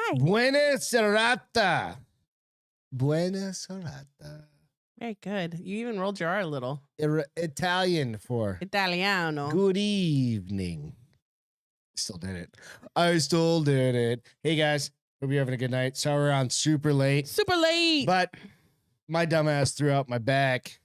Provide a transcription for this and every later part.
Hi. Buena serata. Buena serata. Very good. You even rolled your R a little. Italian for Italiano. good evening. Still did it. I still did it. Hey guys, hope you're having a good night. Sorry we're on super late. Super late. But my dumbass threw out my back.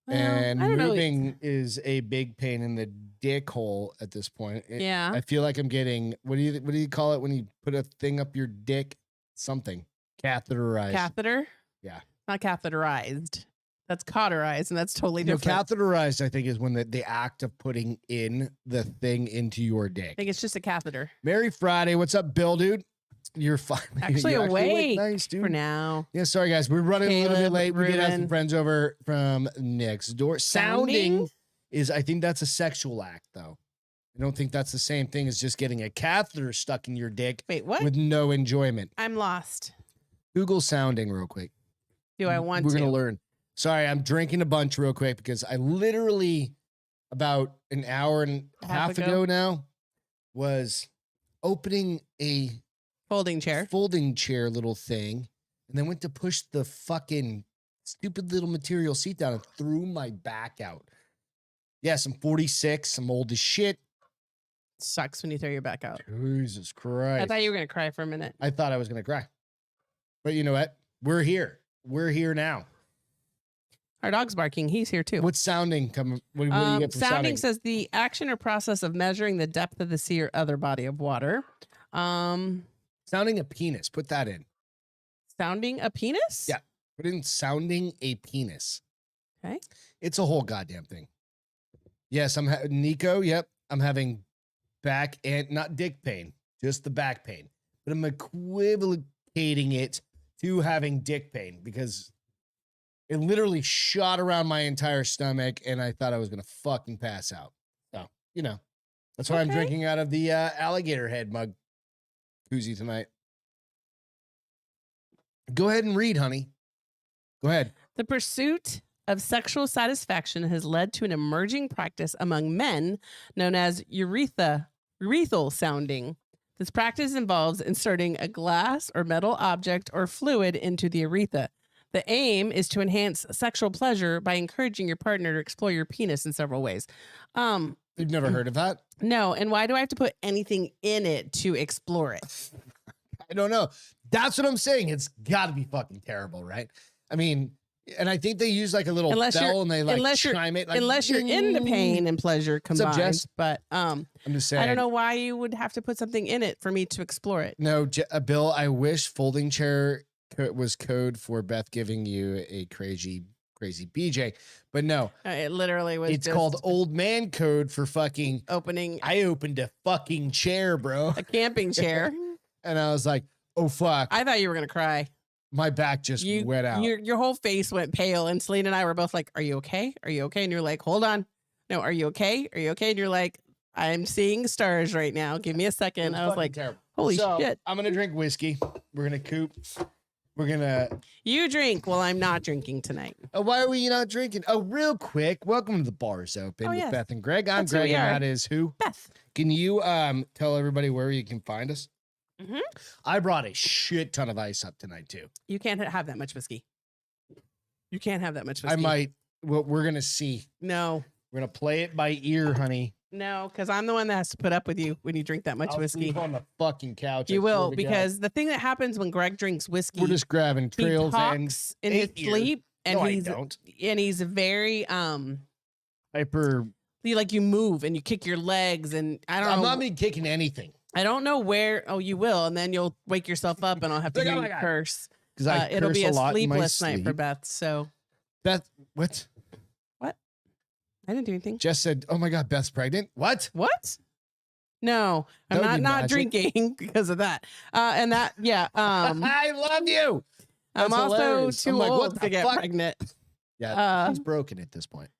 Well, And I don't moving is a big pain in the dick hole at this point. Yeah. I feel like I'm getting, what do you call it when you put a thing up your dick? Something. Catheterized. Catheter? Yeah. Not catheterized. That's cauterized, and that's totally different. Catheterized, I think, is when the act of putting in the thing into your dick. I think it's just a catheter. Merry Friday. What's up, Bill, dude? You're fine. Actually You're awake nice, dude. for now. Yeah, sorry, guys. We're running a little bit late. We did have some Ruben. friends over from next door. Sounding is, I think that's a sexual act, though. I don't think that's the same thing as just getting a catheter stuck in your dick Wait, what? with no enjoyment. I'm lost. Google sounding real quick. Do I want to? We're going to learn. Sorry, I'm drinking a bunch real quick because I literally, about an hour and a half ago now, was opening a folding chair little thing, and then went to push the fucking stupid little material seat down and threw my back out. Yes, I'm 46. I'm old as shit. Sucks when you throw your back out. Jesus Christ. I thought you were going to cry for a minute. I thought I was going to cry. But you know what? We're here. We're here now. Our dog's barking. He's here too. What's sounding coming? What do you get from sounding says the action or process of measuring the depth of the sea or other body of water. Sounding a penis. Put that in. Sounding a penis? Yeah. Put in sounding a penis. Okay. It's a whole goddamn thing. Yes, Nico. Yep. I'm having back and not dick pain, just the back pain. But I'm equivocating it to having dick pain because it literally shot around my entire stomach and I thought I was going to fucking pass out. So, you know, that's why I'm drinking out of the alligator head mug koozie tonight. Go ahead and read, honey. Go ahead. The pursuit of sexual satisfaction has led to an emerging practice among men known as urethral sounding. This practice involves inserting a glass or metal object or fluid into the urethra. The aim is to enhance sexual pleasure by encouraging your partner to explore your penis in several ways. You've never heard of that? No. And why do I have to put anything in it to explore it? I don't know. That's what I'm saying. It's got to be fucking terrible, right? I mean, and I think they use like a little bell and they like chime it. Like, unless you're into pain and pleasure combined. Jess? But I'm just saying. I don't know why you would have to put something in it for me to explore it. No, Bill, I wish folding chair was code for Beth giving you a crazy BJ, but no, It literally was. It's called old man code for fucking opening. I opened a fucking chair, bro. A camping chair. And I was like, oh fuck. I thought you were gonna cry. My back just went out. Your whole face went pale, and Celine and I were both like, "Are you okay? Are you okay?" And you're like, "Hold on, no, are you okay? Are you okay?" And you're like, "I'm seeing stars right now. Give me a second." I was like, terrible. "Holy shit!" I'm gonna drink whiskey. We're gonna coop. We're gonna. You drink. Well, I'm not drinking tonight. Why are we not drinking? Oh, real quick. Welcome to the Bars Open with Beth and Greg. I'm Greg, and that is who? Beth. Can you tell everybody where you can find us? Mm-hmm. I brought a shit ton of ice up tonight too. You can't have that much whiskey. You can't have that much whiskey. I might. Well, we're gonna see. No. We're gonna play it by ear, honey. No, because I'm the one that has to put up with you when you drink that much whiskey. Sleep on the fucking couch. You will, because the thing that happens when Greg drinks whiskey, we're just grabbing trails and in his sleep, and no, he's very hyper. You move and you kick your legs, and I don't know. I'm not even kicking anything. I don't know where. Oh, you will, and then you'll wake yourself up, and I'll have to hear you curse. Because it'll be a lot sleepless night for Beth. So, Beth, what? What? I didn't do anything. Jess said, "Oh my God, Beth's pregnant." What? What? No, I'm not drinking because of that. And that, yeah. I love you. I'm also too old to get pregnant. Yeah, he's broken at this point.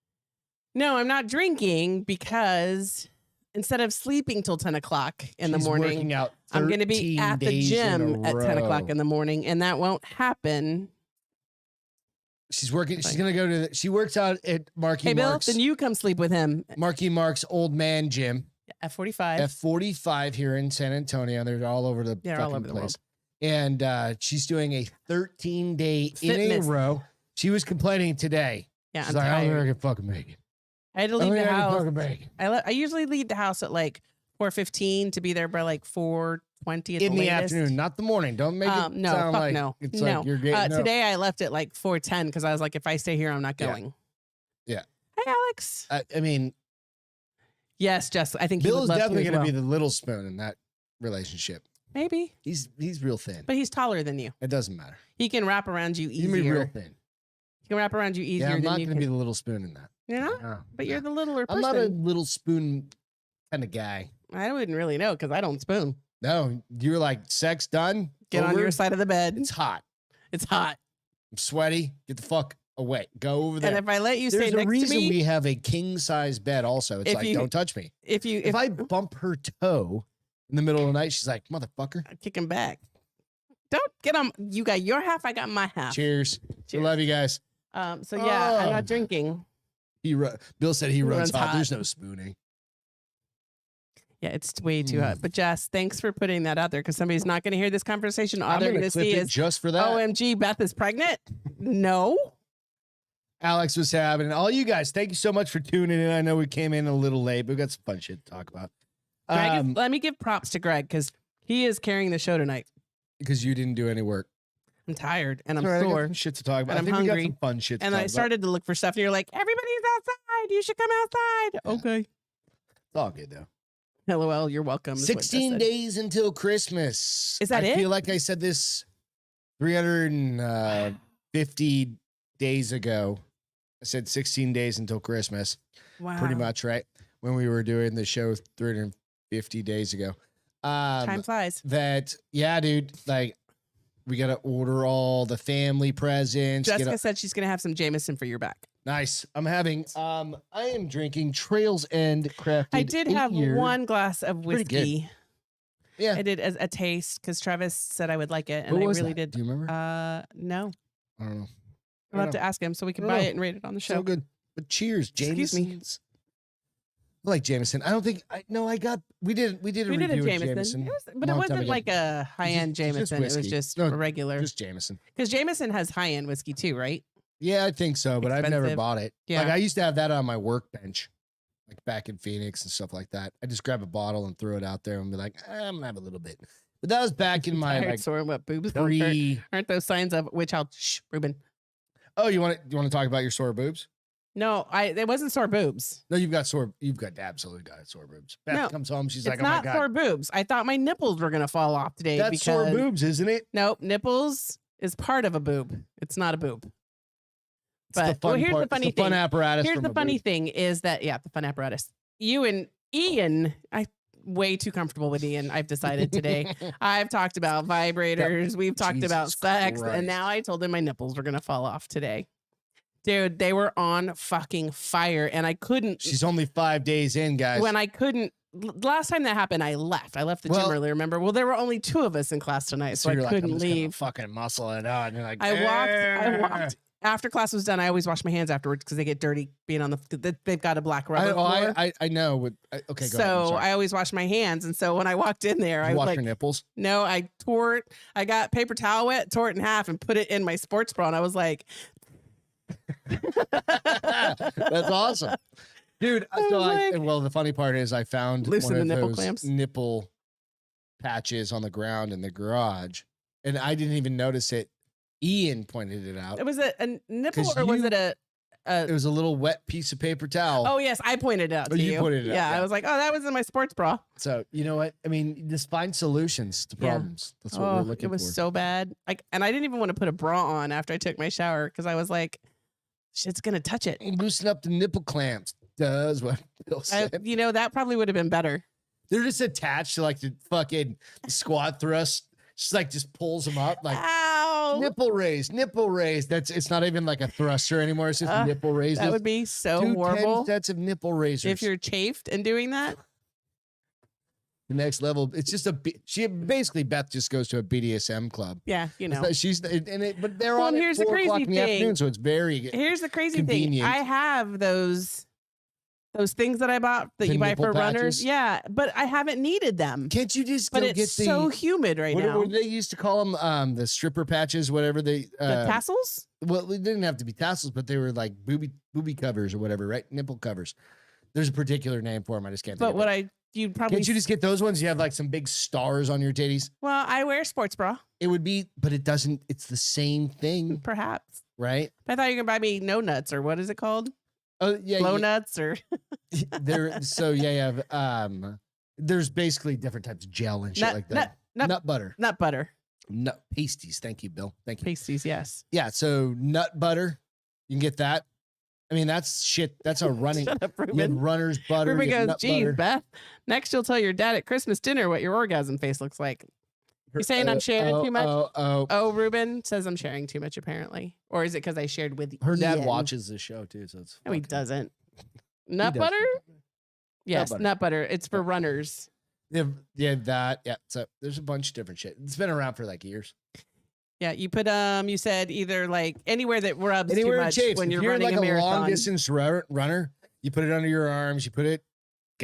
No, I'm not drinking because instead of sleeping till 10 o'clock in the morning, I'm going to be at the gym at 10 o'clock in the morning, and that won't happen. She's working. She's going to go she works out at Marky Hey, Bill, Mark's. then you come sleep with him. Marky Mark's old man gym. F45. F45 here in San Antonio. They're all over the They're fucking all over the place. world. And she's doing a 13-day in a Fitness. row. She was complaining today. Yeah, She's I'm like, I don't think I tired. can fucking make it. I had to I leave don't the think I can house. fucking make it. I usually leave the house at like 4:15 to be there by like 4:20 at In the the latest. afternoon, not the morning. Don't make it No, sound fuck like no. it's No. like you're getting Today I left at like 4:10 because I was like, if I stay here, I'm not Yeah. going. Yeah. Hey, Alex. I mean, Yes, Jess. I think he Bill would is love definitely to as going to well. be the little spoon in that relationship. Maybe, He's real thin. but he's taller than you. It doesn't matter. He can wrap around you You can be real easier. thin. He can wrap around you easier Yeah, I'm than not you going to be can. the little spoon in that. You're not, No, but no. you're the littler person. I'm not a little spoon kind of guy. I wouldn't really know because I don't spoon. No, you're like, sex done. Get on over? your side of the bed. It's hot. It's hot. I'm sweaty. Get the fuck away. Go over there. And if I let you There's stay a next to reason me, we have a king size bed. Also, it's If like, you- don't touch me. if If I bump her toe in the middle of the night, she's like, motherfucker. kick him back. Don't get on. You got your half. I got my half. Cheers. Cheers. I love you guys. So yeah, I'm Oh. not drinking. Bill said he runs runs hot. hot. There's no spooning. Yeah, it's way too Mm. hot. But Jess, thanks for putting that out there because somebody's not going to hear this conversation. All I'm they're going going to to clip see it is, just for that. OMG, Beth is pregnant. No. Alex was having, and all you guys, thank you so much for tuning in. I know we came in a little late, but we got some fun shit to talk about. Let me give props to Greg because he is carrying the show tonight. Because you didn't do any work. I'm tired and I'm All right, I got sore. some shit to talk about. and I I'm think we hungry. got some fun shit to And talk I started to look for stuff, and you're like, everybody's outside. You should come outside. Yeah. Okay. It's all good, though. LOL, you're welcome. is what Jess 16 said. days until Christmas. Is that I it? feel like I said this 350 days ago. I said 16 days until Christmas. Wow. Pretty much, right? When we were doing the show 350 days ago. Time flies. That, yeah, dude, like, we got to order all the family presents. Jessica said she's going to have some Jameson for your back. Nice. I'm having, I am drinking Trails End Crafted. I did have 8-year. one glass of Pretty good. whiskey. Yeah. I did as a taste because Travis said I would like it, and What I was really that? did. Do you remember? No, I don't know. I'll have to ask him so we can buy it and rate it on the show. So good. But cheers, Excuse me. Jameson's. I like Jameson. I don't think we did a We did a review of Jameson, Jameson. but it long time wasn't ago. like a high end It's just Jameson. It was whiskey. just No, a regular. Just Jameson. Because Jameson has high end whiskey too, right? Yeah, I think so, but I've never Expensive. bought it. Yeah. Like I used to have that on my workbench, like back in Phoenix and stuff like that. I just grab a bottle and throw it out there and be like, I'm gonna have a little bit. But that was back in my Tired, like sore, what boobs don't hurt. Aren't those signs of which I'll Ruben? Oh, you want to talk about your sore boobs? No, it wasn't sore boobs. No, you've absolutely got sore boobs. Beth No, comes home, she's It's like, oh my not God. sore boobs. I thought my nipples were gonna fall off today. That's because sore boobs, isn't it? Nope, nipples is part of a boob. It's not a boob. It's the But fun here's part. the funny It's the fun thing. apparatus. Here's from the a funny boob. thing is that the fun apparatus. You and Ian, I way too comfortable with Ian. I've decided today. I've talked about vibrators. We've talked about Jesus sex, Christ. and now I told him my nipples were gonna fall off today. Dude, they were on fucking fire, and I couldn't. She's only 5 days in, guys. When I couldn't. Last time that happened, I left. I left the Well- gym early. Remember? Well, there were only 2 of us in class tonight, so I you're like, couldn't I'm just gonna leave. fucking muscle it out. And you're like, I walked. After class was done, I always wash my hands afterwards because they get dirty being on the. They've got a black rubber floor. I know. Okay, go ahead. I'm So sorry. I always wash my hands, and so when I walked in there, Did I you was wash like, your nipples? no, I tore it. I got paper towel wet, tore it in half, and put it in my sports bra, and I was like, That's awesome, dude. Well, the funny part is I found Loosen one the of nipple those clamps? nipple patches on the ground in the garage, and I didn't even notice it. Ian pointed it out. it was a nipple, 'Cause or was you- it a? It was a little wet piece of paper towel. Oh yes, I pointed it out Oh, to you you. pointed it out, Yeah, yeah. I was like, oh, that was in my sports bra. So you know what? I mean, just find solutions to Yeah. problems. That's what we're looking it was for. so bad. And I didn't even want to put a bra on after I took my shower because I was like, shit's gonna touch it. Loosen up the nipple clamps. Does what Bill said. That probably would have been better. They're just attached to like the fucking squat thrust. Just like just pulls them up like Ow! nipple raise. It's not even like a thruster anymore. It's just nipple raise. That would be so Do horrible 10 sets of nipple raisers. if you're chafed and doing that. the next level, it's just Beth just goes to a BDSM club. Yeah, It's not- she's in it, but they're Well, on and at here's the 4 crazy o'clock in the thing. afternoon, so it's very Here's the crazy convenient. thing. I have those Those things that I bought that The you buy nipple for runners. patches? Yeah, but I haven't needed them. Can't you just But go it's get the so humid right now. what they used to call them? The stripper patches, whatever they. The tassels? Well, they didn't have to be tassels, but they were like booby covers or whatever, right? Nipple covers. There's a particular name for them. I just can't. But you'd probably. Can't you just get those ones? You have like some big stars on your titties. Well, I wear sports bra. It would be, but it doesn't. It's the same thing, Perhaps. right? I thought you were gonna buy me no nuts or what is it called? Oh yeah, Glow nuts or there. So yeah, you have there's basically different types of gel and shit like that. Nut butter. Nut butter. Nut pasties. Thank you, Bill. Thank you. Pasties, yes. Yeah. So nut butter, you can get that. I mean, that's shit. That's a running. Shut up, You have Ruben. runner's butter. Ruben you have goes, nut geez, butter. Beth, next you'll tell your dad at Christmas dinner what your orgasm face looks like. You saying I'm sharing too much? Oh, Ruben says I'm sharing too much, apparently. Or is it because I shared with Her dad Ian? watches this show too, so it's. No, he fucking- doesn't. he Nut does. butter? Yes, butter. nut butter. It's for runners. Yeah, that. Yeah. So there's a bunch of different shit. It's been around for like years. Yeah, you put you said either like anywhere that rubs Anywhere too it much chafes. when If you're you're running like a marathon. long distance runner, you put it under your arms. You put it,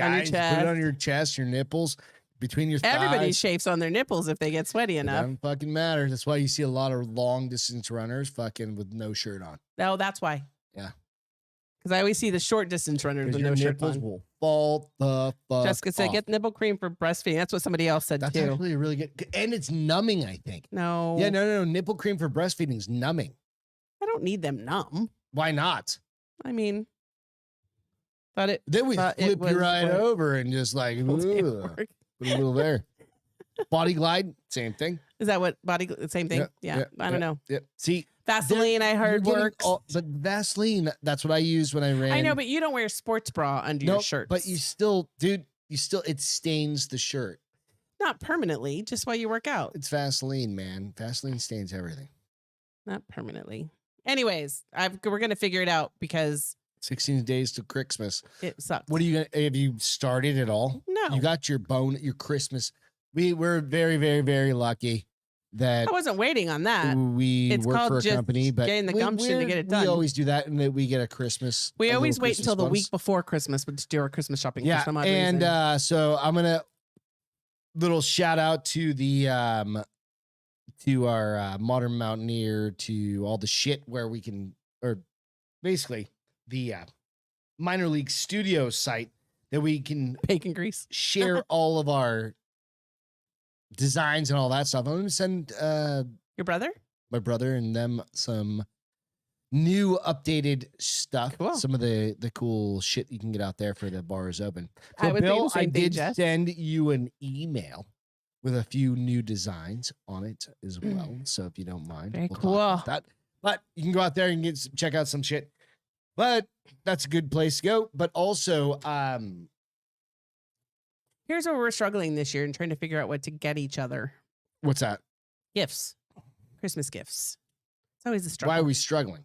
On your guys, put chest. it on your chest, your nipples, between your Everybody thighs. chafes on their nipples if they get sweaty It enough. doesn't fucking matter. That's why you see a lot of long distance runners fucking with no shirt on. Oh, that's why. Yeah. Because I always see the short distance runners Because with your no shirt nipples on. will fall the fuck Jessica said, off. get nipple cream for breastfeeding. That's what somebody else said That's too. actually really good. And it's numbing, I think. No. Yeah, no. Nipple cream for breastfeeding is numbing. I don't need them numb. Why not? I mean, thought it Then we But it flip was you right what- over and just like, didn't ooh, work. put a little there. Body glide, same thing. Is that what same thing? Yeah, I don't know. Yep. See, Vaseline, I heard you're getting works. but Vaseline, that's what I used when I ran. I know, but you don't wear sports bra under your Nope, shirt. but you still, dude, it stains the shirt. not permanently, just while you work out. It's Vaseline, man. Vaseline stains everything. Not permanently. Anyways, we're gonna figure it out because 16 days to Christmas. it sucks. What are you gonna? Have you started at all? No, You got your Christmas. We're very, very, very lucky that I wasn't waiting on that. we It's work called for a just company, but getting the gumption to get it done. We always do that, and that we get a Christmas. We a little always wait Christmas until the bonus. week before Christmas to do our Christmas shopping Yeah, for some odd and reason. so I'm gonna little shout out to the to our Modern Mountaineer, to all the shit where we can, or basically the minor league studio site that we can Bacon grease. share all of our designs and all that stuff. I'm gonna send Your brother? my brother and them some new updated stuff. Cool. Some of the cool shit you can get out there for the bars open. So I was thinking Bill, the same I thing, did Jess. send you an email with a few new designs on it as well. So if you don't mind, Very talk about cool. that. But you can go out there and check out some shit. But that's a good place to go. But also, Here's where we're struggling this year and trying to figure out what to get each other. what's that? Gifts. Christmas gifts. It's always a struggle. Why are we struggling?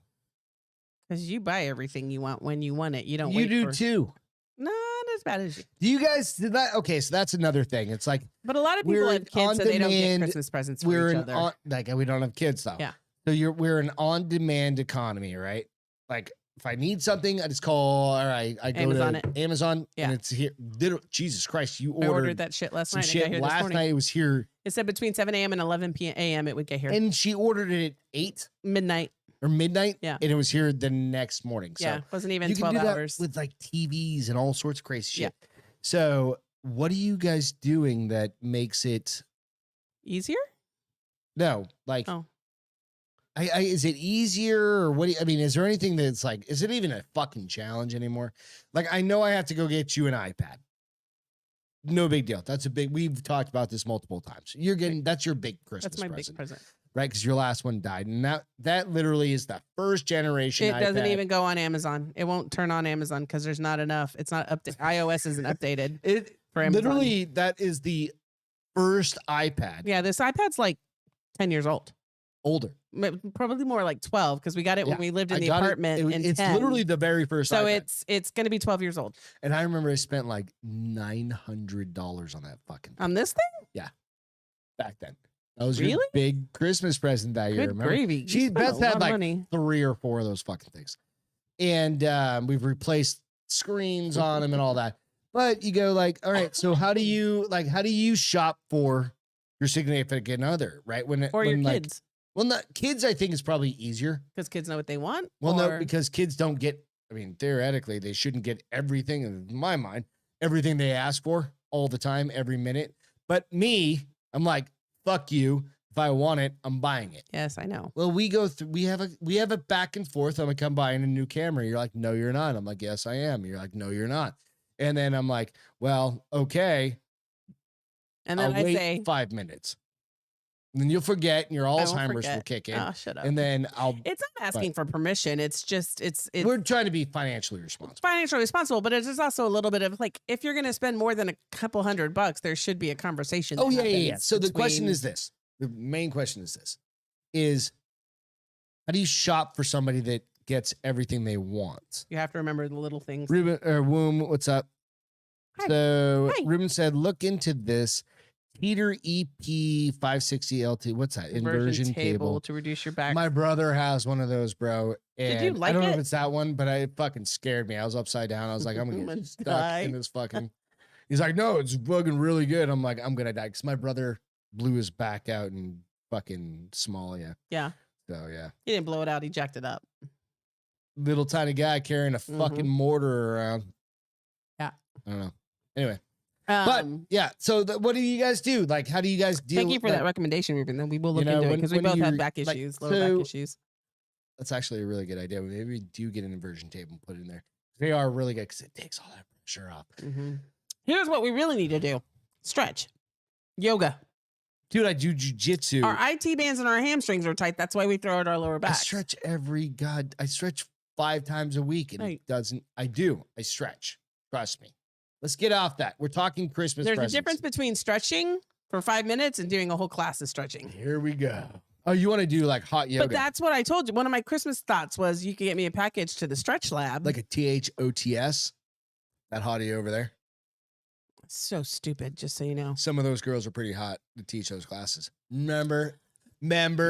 Because you buy everything you want when you want it. You don't You wait do for... too. Not as bad as you. Do you guys did that? Okay, so that's another thing. It's like But a lot of people We're have an kids, so they don't get on-demand- Christmas presents for we're each an other. on, like we don't have kids though. Yeah. So we're an on-demand economy, right? Like if I need something, I just call. All right, I go Amazon to it. Amazon, Yeah. and it's here. Jesus Christ, you I ordered ordered that shit last some night. It got shit here this last morning. night. It was here, It said between 7 a.m. and 11 a.m. it would get here. and she ordered it at 8 Midnight. or midnight. Yeah. and it was here the next morning. So Yeah. Wasn't even you can 12 do that hours. with like TVs and all sorts of crazy Yeah. shit. So what are you guys doing that makes it? Easier? No, like, Oh. is it easier or what? I mean, is there anything that's like, is it even a fucking challenge anymore? Like, I know I have to go get you an iPad. No big deal. That's a big, we've talked about this multiple times. You're getting, that's your big Christmas That's my present, big present. right? Because your last one died. And that literally is the first generation It doesn't iPad. even go on Amazon. It won't turn on Amazon because there's not enough. It's not updated. iOS isn't updated It for Amazon. literally, that is the first iPad. Yeah, this iPad's like 10 years old. Older. Probably more like 12 because we got it when Yeah, we lived in I the got it. apartment in It's 10. literally the very first so iPad. it's going to be 12 years old. And I remember I spent like $900 on that fucking On this thing? back then. That was your Really? big Christmas present that year. Good Remember? gravy. She You spent Beth a lot had of like money. 3 or 4 of those fucking things. And we've replaced screens on them and all that. But you go like, all right, so how do you shop for your significant other, right? Or your kids. Well, not kids, I think is probably easier. Because kids know what they want? Well, no, because kids don't get, I mean, theoretically, they shouldn't get everything, in my mind, everything they ask for all the time, every minute. But me, I'm like, fuck you. If I want it, I'm buying it. Yes, I know. Well, we go through, we have a back and forth. I'm gonna come buying a new camera. You're like, no, you're not. I'm like, yes, I am. You're like, no, you're not. And then I'm like, well, okay. And then I'll I wait say 5 minutes. And then you'll forget and your Alzheimer's will kick in. Oh, shut up. And then It's not asking for permission. It's just, it's we're trying to be financially responsible. Financially responsible, but it's just also a little bit of like, if you're going to spend more than a couple $100, there should be a conversation. Oh, yeah. So the question is this. The main question is this, is how do you shop for somebody that gets everything they want? You have to remember the little things. Ruben, Womb, what's up? Hi. So Hi. Ruben said, look into this heater EP 560 LT. What's that? Inversion cable to reduce your back. My brother has one of those, bro. And Did you like I don't know it? if it's that one, but it fucking scared me. I was upside down. I was like, I'm going to get stuck in this fucking. He's like, no, it's fucking really good. I'm like, I'm going to die. Because my brother blew his back out in fucking Somalia. Yeah. So, yeah. He didn't blow it out. He jacked it up. Little tiny guy carrying a fucking mortar around. Yeah. I don't know. Anyway. But yeah, so what do you guys do? Like, how do you guys deal? Thank you for that recommendation, Ruben. Then we will look into it because we both have back issues, lower back issues. That's actually a really good idea. Maybe we do get an inversion table and put it in there. They are really good because it takes all that pressure off. Mm-hmm. Here's what we really need to do: stretch, yoga. Dude, I do jujitsu. Our IT bands and our hamstrings are tight. That's why we throw out our lower back. I stretch I stretch 5 times a week, and it doesn't. I stretch. Trust me. Let's get off that. We're talking Christmas There's presents. a difference between stretching for 5 minutes and doing a whole class of stretching. Here we go. Oh, you want to do like hot yoga? But that's what I told you. One of my Christmas thoughts was you could get me a package to the stretch lab. Like a THOTS? That hottie over there? So stupid, just so you know. Some of those girls are pretty hot to teach those classes. Remember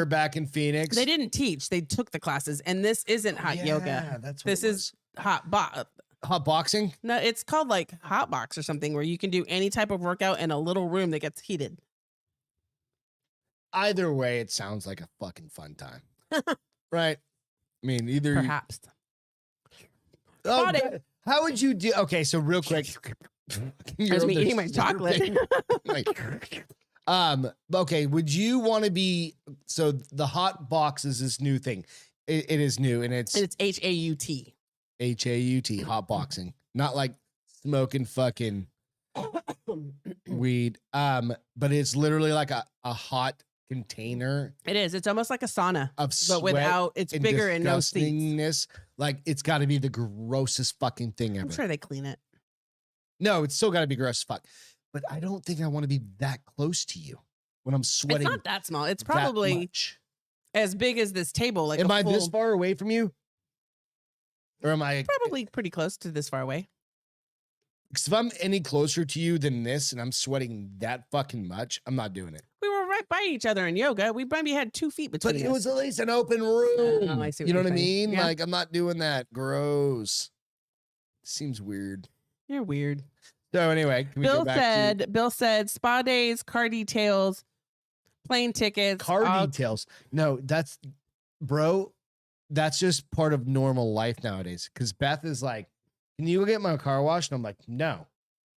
back in Phoenix? They didn't teach. They took the classes. And this isn't hot yoga. That's what this is hot boxing? No, it's called like hot box or something where you can do any type of workout in a little room that gets heated. Either way, it sounds like a fucking fun time. Right? I mean, either perhaps. Oh, how would you do? Okay, so real quick. As me eating my chocolate. Okay, would you want to be so the hot box is this new thing. It is new and it's HAUT. HAUT, hot boxing. Not like smoking fucking weed. But it's literally like a hot container. It is. It's almost like a sauna. Of but without it's and bigger and no seats. Like it's gotta be the grossest fucking thing ever. I'm sure they clean it. No, it's still gotta be gross as fuck. But I don't think I want to be that close to you when I'm sweating. It's not that small. It's probably as big as this table. Like, am I this far away from you? Or am I probably pretty close to this far away? Because if I'm any closer to you than this and I'm sweating that fucking much, I'm not doing it. We were right by each other in yoga. We maybe had 2 feet between us. But it was at least an open room. Oh, I see what you know you're what I saying. mean? Yeah. Like, I'm not doing that. Gross. Seems weird. You're weird. So anyway, can we go back Bill said spa days, car details, plane tickets. Car details. No, that's just part of normal life nowadays. Because Beth is like, can you go get my car washed? And I'm like, no.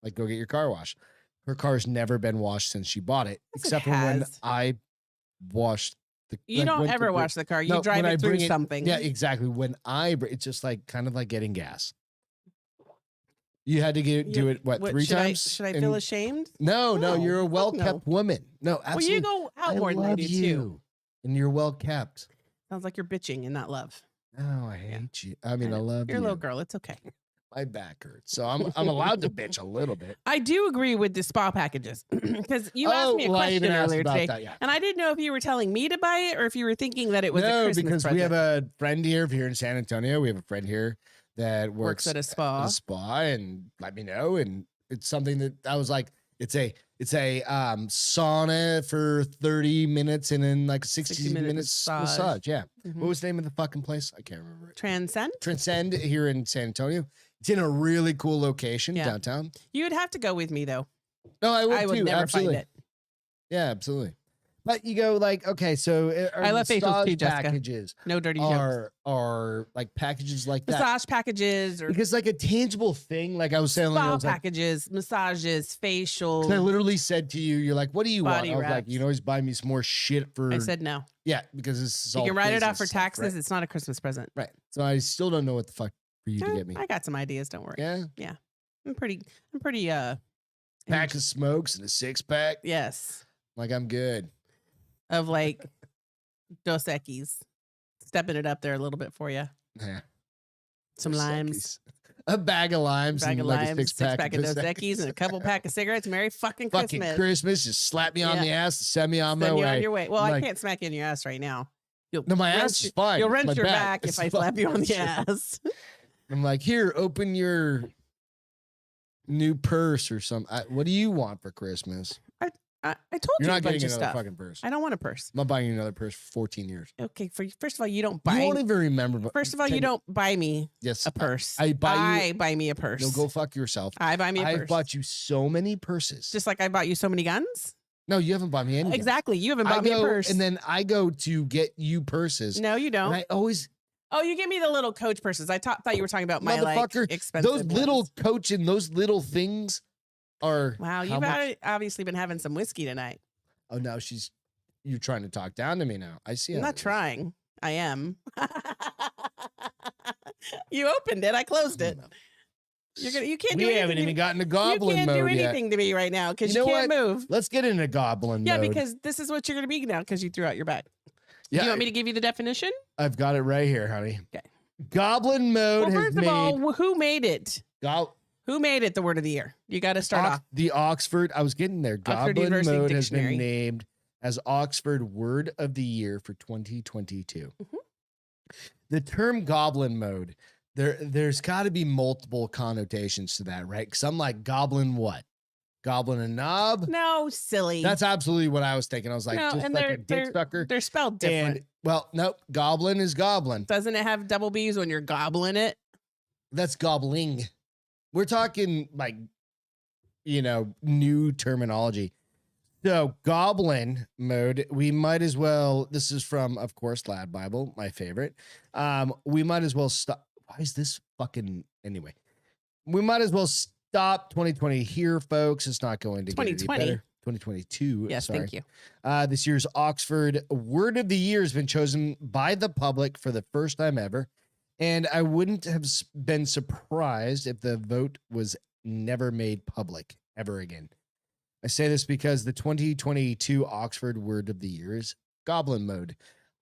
Like, go get your car washed. Her car's never been washed since she bought it. Yes, except for when I washed the You don't ever wash the car. You drive it through something. Yeah, exactly. When it's just like kind of like getting gas. You had to do it, what 3 times? Should I feel ashamed? No, you're a well-kept woman. No, absolutely. Well, you go out more than I do too. And you're well-kept. Sounds like you're bitching and not love. No, I hate you. I mean, I love you. You're a little girl. It's okay. My back hurts. So I'm allowed to bitch a little bit. I do agree with the spa packages because you asked me a question earlier today. And I didn't know if you were telling me to buy it or if you were thinking that it was a Christmas because present. we have a friend here in San Antonio. We have a friend here that works at a spa. And let me know. And it's something that I was like, it's a sauna for 30 minutes and then like 60 minutes massage. Yeah. Mm-hmm. What was the name of the fucking place? I can't remember it. Transcend here in San Antonio. It's in a really cool location Yeah. downtown. You would have to go with me though. No, I would I would too. never Absolutely. find it. Yeah, absolutely. But you go like, okay, so I love facials massage too, Jessica. packages No dirty jokes. are like packages like that. Massage packages or Because like a tangible thing, like I was saying, like, I spa was like, packages, massages, facials. 'cause I literally said to you, you're like, what do you want? Body I was like, wraps. you can always buy me some more shit for. I said no. yeah, because this is You all can write it off business for stuff, taxes. right? It's not a Christmas present. Right. So I still don't know what the fuck for you to get me. I got some ideas. Don't worry. Yeah. I'm pretty. Pack of smokes and a 6-pack. Yes. Like I'm good. Of like Dos Equis. Stepping it up there a little bit for you. Yeah. Some Dos limes. Equis. A bag of limes. Bag and of like limes, a 6-pack six-pack of Dos Equis, and a couple pack of cigarettes. Merry fucking Fucking Christmas. Christmas. Just slap me on Yeah. the ass and send me on my Send you way. on your way. Well, I Like- can't smack you in your ass right now. No, my wrench ass is fine. You'll It's wrench my your back It's if I slap you on the fine. ass. I'm like, here, open your new purse or something. What do you want for Christmas? I told You're you not a bunch getting of another stuff. fucking purse. I don't want a purse. I'm not buying you another purse for 14 years. Okay, first of all, you don't You buy. won't even remember. But First of all, you don't buy me Yes, a purse. I buy you. buy me a purse. No, go fuck yourself. I buy me a I've purse. bought you so many purses. Just like I bought you so many guns. No, you haven't bought me any. Exactly. You haven't I bought me a go, purse. and then I go to get you purses. No, you And don't. I always Oh, you give me the little Coach purses. I thought you were talking about my like Motherfucker, expensive those little ones. Coach and those little things are. Wow, how you've much? obviously been having some whiskey tonight. Oh, now you're trying to talk down to me now. I see. I'm how not it is. trying. I am. You opened it. I closed it. You can't do We anything. haven't to even me. gotten to You Goblin can't Mode do yet. anything to me right now because You you, know can't move. Let's get into Goblin Yeah, Mode. because this is what you're going to be now because you threw out your bag. yeah, Do you want me to give you the definition? I've got it right here, honey. Okay. Goblin Mode Well, has first of made all, who made it? Go- Who made it the word of the year? You got to start off. the Oxford. I was getting there. Oxford Goblin University Mode has Dictionary. been named as Oxford Word of the Year for 2022. Mhm. The term Goblin Mode, there's got to be multiple connotations to that, right? Because I'm like, Goblin what? Goblin a knob? No, silly. That's absolutely what I was thinking. I was like, No, just and like a dick sucker. They're spelled different. And well, nope, Goblin is Goblin. Doesn't it have double B's when you're gobbling it? That's gobbling. We're talking like, new terminology. So Goblin Mode, we might as well, this is from, of course, Lad Bible, my favorite. We might as well stop. Why is this fucking, anyway, we might as well stop 2020 here, folks. It's not going to get any 2020? better. 2022. Yes, sorry. thank you. This year's Oxford Word of the Year has been chosen by the public for the first time ever. And I wouldn't have been surprised if the vote was never made public ever again. I say this because the 2022 Oxford Word of the Year is Goblin Mode.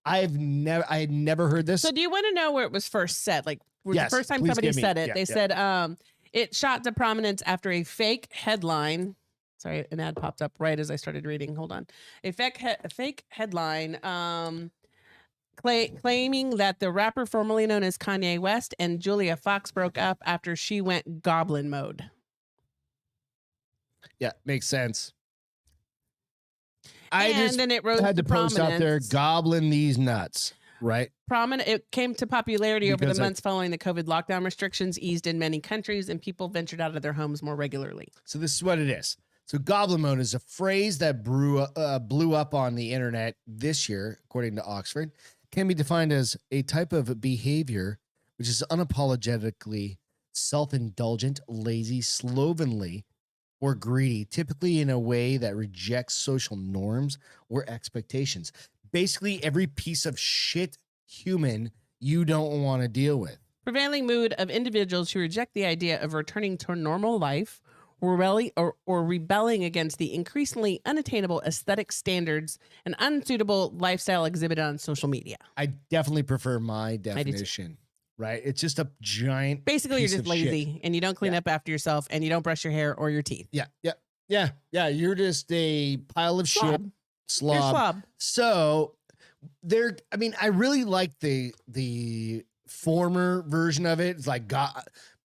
I had never heard this. So do you want to know where it was first said? Like Yes, the first time please somebody give me- said it, yeah, they yeah. said it shot to prominence after a fake headline. Sorry, an ad popped up right as I started reading. Hold on. A fake headline claiming that the rapper formerly known as Kanye West and Julia Fox broke up after she went Goblin Mode. Yeah, makes sense. And then it rose had to to post out there, prominence. gobbling these nuts, right? It came to popularity over Because the I- months following the COVID lockdown restrictions eased in many countries and people ventured out of their homes more regularly. So this is what it is. So Goblin Mode is a phrase that blew up on the internet this year, according to Oxford. Can be defined as a type of behavior which is unapologetically self-indulgent, lazy, slovenly, or greedy, typically in a way that rejects social norms or expectations. Basically, every piece of shit human you don't want to deal with. Prevailing mood of individuals who reject the idea of returning to normal life or rebelling against the increasingly unattainable aesthetic standards and unsuitable lifestyle exhibited on social media. I definitely prefer my do too. definition, right? It's just a giant. Basically, you're piece just of shit. lazy and you don't clean Yeah. up after yourself and you don't brush your hair or your teeth. Yeah. You're just a pile of shit, Slob. You're a slob. slob. So I really like the former version of it. It's like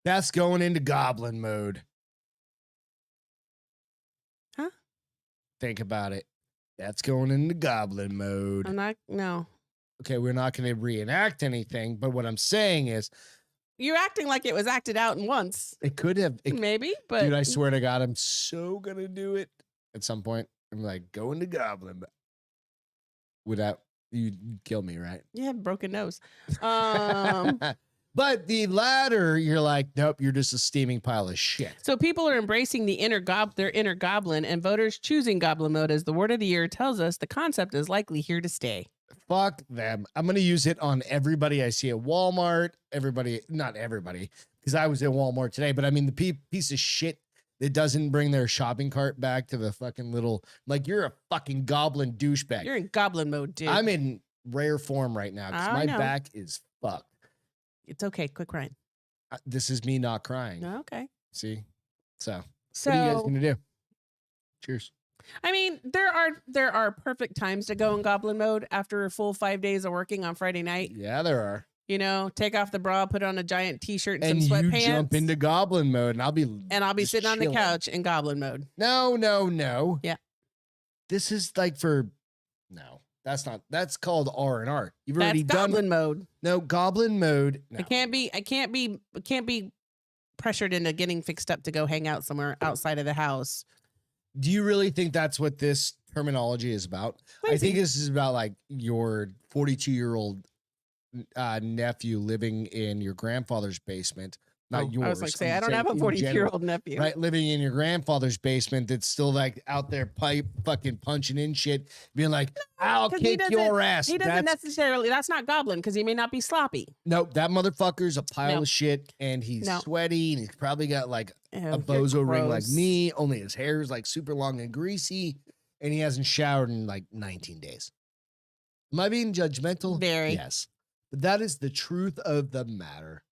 Beth's going into Goblin Mode. Huh? Think about it. That's going into Goblin Mode. No. Okay, we're not going to reenact anything, but what I'm saying is you're acting like it was acted out in once. It could have. Maybe, but Dude, I swear to God, I'm so gonna do it at some point. I'm like going to Goblin without you'd kill me, right? you have a broken nose. But the latter, you're like, nope, you're just a steaming pile of shit. So people are embracing their inner goblin, and voters choosing Goblin Mode as the word of the year tells us the concept is likely here to stay. Fuck them. I'm gonna use it on everybody I see at Walmart. Everybody, not everybody, because I was at Walmart today, but I mean the piece of shit that doesn't bring their shopping cart back to the fucking little, like, you're a fucking goblin douchebag. You're in Goblin Mode, dude. I'm in rare form right now because my know. back is fucked. It's okay. Quit crying. This is me not crying. Okay. See? So what are you guys gonna do? Cheers. I mean, there are perfect times to go in Goblin Mode after a full 5 days of working on Friday night. Yeah, there are. You know, take off the bra, put on a giant t-shirt and And some you sweatpants. jump into Goblin Mode, and I'll be just sitting on the chilling. couch in Goblin Mode. No. Yeah. This is like for no. That's called R&R. You've already That's done Goblin Mode. No, Goblin Mode. No. I can't be pressured into getting fixed up to go hang out somewhere outside of the house. Do you really think that's what this terminology is about? I think this is about like your 42-year-old nephew living in your grandfather's basement. Not yours. I was like, I don't have a 42-year-old nephew. Right, living in your grandfather's basement that's still like out there fucking punching in shit, being like, I'll kick your ass. He doesn't necessarily, that's not goblin because he may not be sloppy. Nope, that motherfucker's a pile of shit and he's sweaty and he's probably got like a bozo ring like me, only his hair is like super long and greasy and he hasn't showered in like 19 days. Am I being judgmental? Very. Yes. But that is the truth of the matter.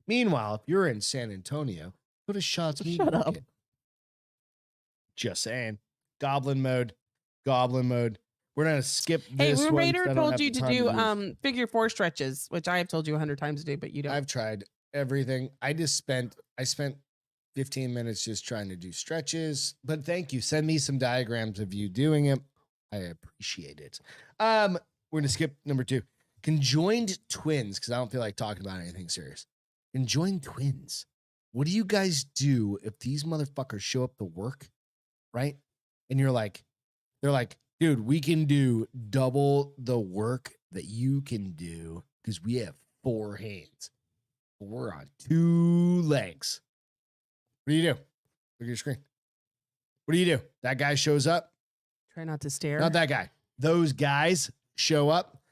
Meanwhile, if you're in San Antonio, go to Shots Meat Shut up. Market. Just saying. Goblin Mode. We're gonna skip this. Hey, Room one Raider 'cause I don't told have you the to time do figure 4 stretches, which I have told you 100 times to do, but you don't. I've tried everything. I spent 15 minutes just trying to do stretches. But thank you. Send me some diagrams of you doing it. I appreciate it. We're gonna skip number 2. Conjoined twins, because I don't feel like talking about anything serious. Conjoined twins. What do you guys do if these motherfuckers show up to work, right? And they're like, dude, we can do double the work that you can do because we have 4 hands. We're on 2 legs. What do you do? Look at your screen. What do you do? That guy shows up. Try not to stare. Not that guy. Those guys show up.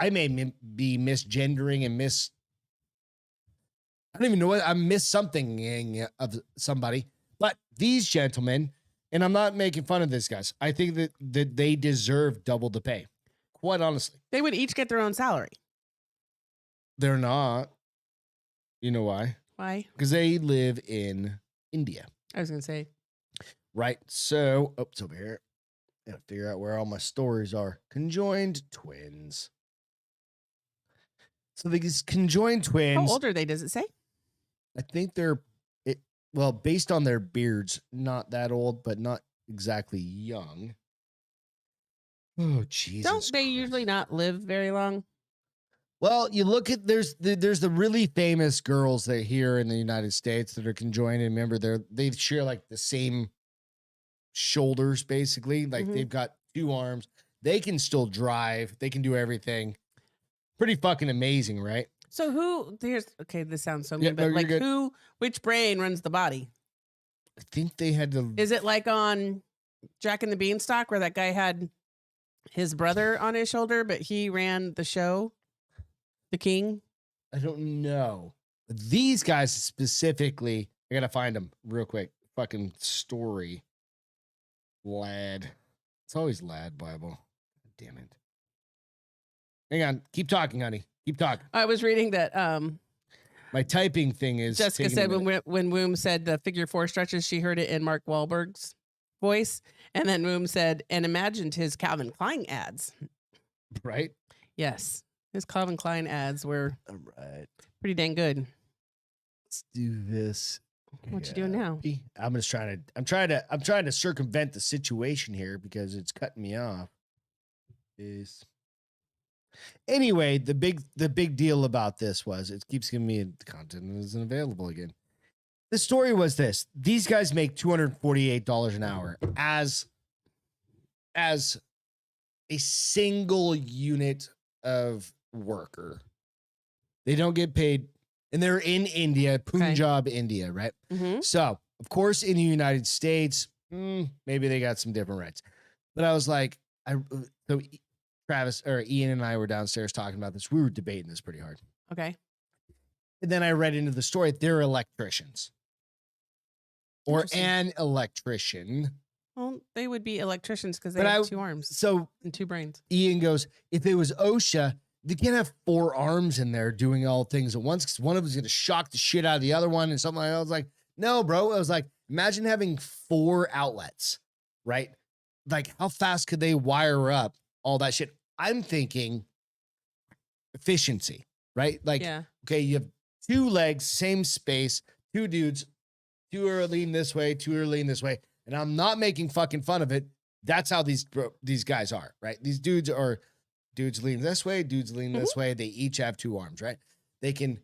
I may be misgendering and I don't even know what I missed something of somebody, but these gentlemen, and I'm not making fun of these guys. I think that they deserve double the pay. Quite honestly, they would each get their own salary. They're not. You know why? Why? Because they live in India. I was gonna say. Right. So, it's over here. Gotta figure out where all my stories are. Conjoined twins. So these conjoined twins. How old are they? Does it say? I think they're based on their beards, not that old, but not exactly young. Oh, Jesus. Don't they usually not live very long? Well, you look at there's the really famous girls that here in the United States that are conjoined, and remember they share like the same shoulders basically, like they've got 2 arms. They can still drive. They can do everything. Pretty fucking amazing, right? So this sounds so mean, but like which brain runs the body? I think they had to. Is it like on Jack and the Beanstalk where that guy had his brother on his shoulder, but he ran the show? The king? I don't know. These guys specifically, I gotta find them real quick. Fucking story. Lad. It's always Lad Bible. Damn it. Hang on. Keep talking, honey. Keep talking. I was reading that my typing thing is Jessica said when Woom said the figure 4 stretches, she heard it in Mark Wahlberg's voice. And then Woom said, and imagined his Calvin Klein ads. Right? Yes. His Calvin Klein ads were pretty dang good. Let's do this. What you doing now? I'm trying to circumvent the situation here because it's cutting me off. Anyway, the big deal about this was it keeps giving me the content isn't available again. The story was this: these guys make $248 an hour as a single unit of worker. They don't get paid, and they're in India, Punjab, India, right? Mm-hmm. So, of course, in the United States, maybe they got some different rights. But I was like, so Travis or Ian and I were downstairs talking about this. We were debating this pretty hard. Okay. And then I read into the story. They're electricians. Or an electrician. Well, they would be electricians because they have 2 arms and 2 brains. Ian goes, if it was OSHA, they can't have 4 arms in there doing all things at once because one of them is going to shock the shit out of the other one and something like that. I was like, no, bro. I was like, imagine having 4 outlets, right? Like, how fast could they wire up all that shit? I'm thinking efficiency, right? Like, okay, you have 2 legs, same space, 2 dudes, 2 are leaning this way, 2 are leaning this way. And I'm not making fucking fun of it. That's how these guys are, right? These dudes are dudes leaning this way, dudes leaning this way. They each have 2 arms, right? They can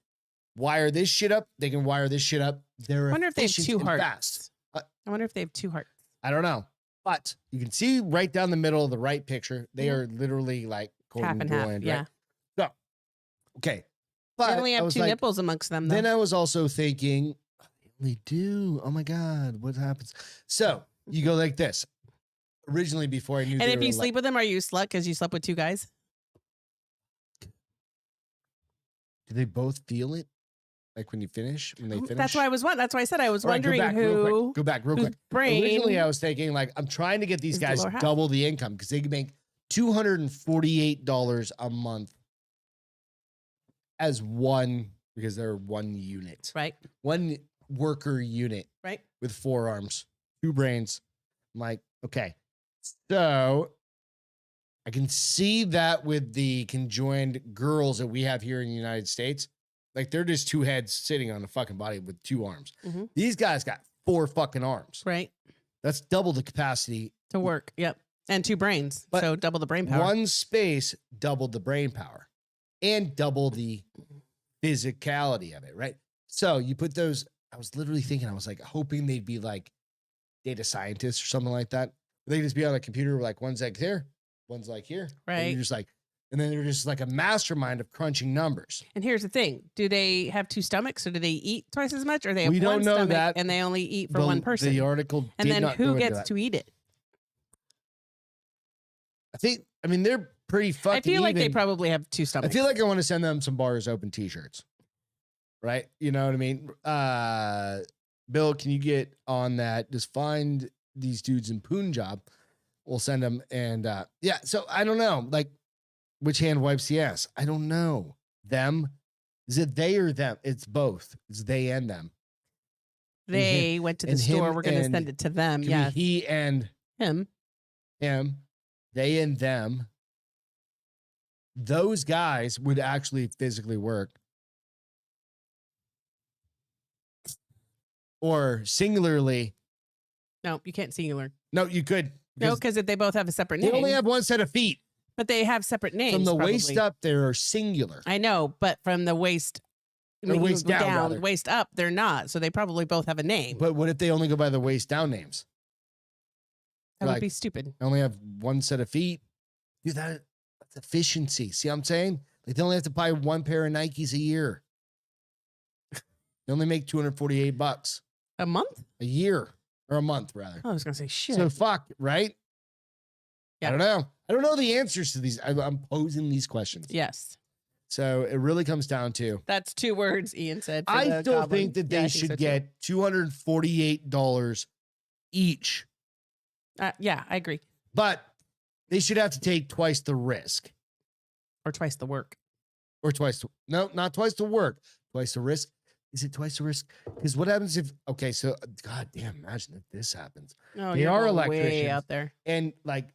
wire this shit up. They can wire this shit up. They're I wonder if they have 2 hearts. fast. I wonder if they have 2 hearts. I don't know. But you can see right down the middle of the right picture, they are literally like half and half. Yeah. Right? So, okay. But They only have 2 nipples amongst them, though. Then I was also thinking, they only do. Oh my God, what happens? So you go like this. Originally, before I knew. And if you sleep with them, are you a slut because you slept with 2 guys? Do they both feel it? Like when you finish, when they finish? That's why I was That's why I said I was wondering Go back real quick. Brain. Originally, I was thinking like I'm trying to get these guys double the income because they can make $248 a month as one because they're 1 unit, right? 1 worker unit, right? With 4 arms, 2 brains. I'm like, okay, so I can see that with the conjoined girls that we have here in the United States. Like, they're just 2 heads sitting on a fucking body with 2 arms. Mm-hmm. These guys got 4 fucking arms. Right. That's double the capacity. To work. Yep. And 2 brains. But so double the brain power. 1 space doubled the brain power. And double the physicality of it, right? So you put those, I was literally thinking, I was like hoping they'd be like data scientists or something like that. They just be on a computer like one's like here, one's like here. Right. And you're just like, and then they're just like a mastermind of crunching numbers. And here's the thing. Do they have 2 stomachs or do they eat twice as much? Or they have we don't one know stomach that, and they only eat for one person? The article and did then not who gets to eat it? I mean, they're pretty fucking I feel like even. they probably have 2 stomachs. I feel like I want to send them some Bars Open t-shirts. Right? You know what I mean? Bill, can you get on that? Just find these dudes in Punjab. We'll send them. And yeah, so I don't know. Like, which hand wipes the ass? I don't know. Them? Is it they or them? It's both. It's they and them. They went to the store. We're going to send it to them. Yeah. He and him. They and them. Those guys would actually physically work. Or singularly. No, you can't singular. No, you could. No, because if they both have a separate name. They only have 1 set of feet. But they have separate names. From the waist up, they're singular. I know, but from the waist, waist down, waist up, they're not. So they probably both have a name. But what if they only go by the waist down names? That would be stupid. They only have 1 set of feet. Dude, that's efficiency. See what I'm saying? Like, they only have to buy 1 pair of Nikes a year. They only make $248 a month, a year, or a month rather. I was gonna say shit. So fuck, right? Yeah. I don't know. I don't know the answers to these. I'm posing these questions. Yes. So it really comes down to. That's 2 words Ian said. I still think that they should get $248 each. Yeah, I agree. But they should have to take twice the risk. Or twice the work. Or twice. No, not twice the work. Twice the risk. Is it twice the risk? Because what happens if, okay, so, God damn, imagine if this happens. No, they are electricians. Way out there. And like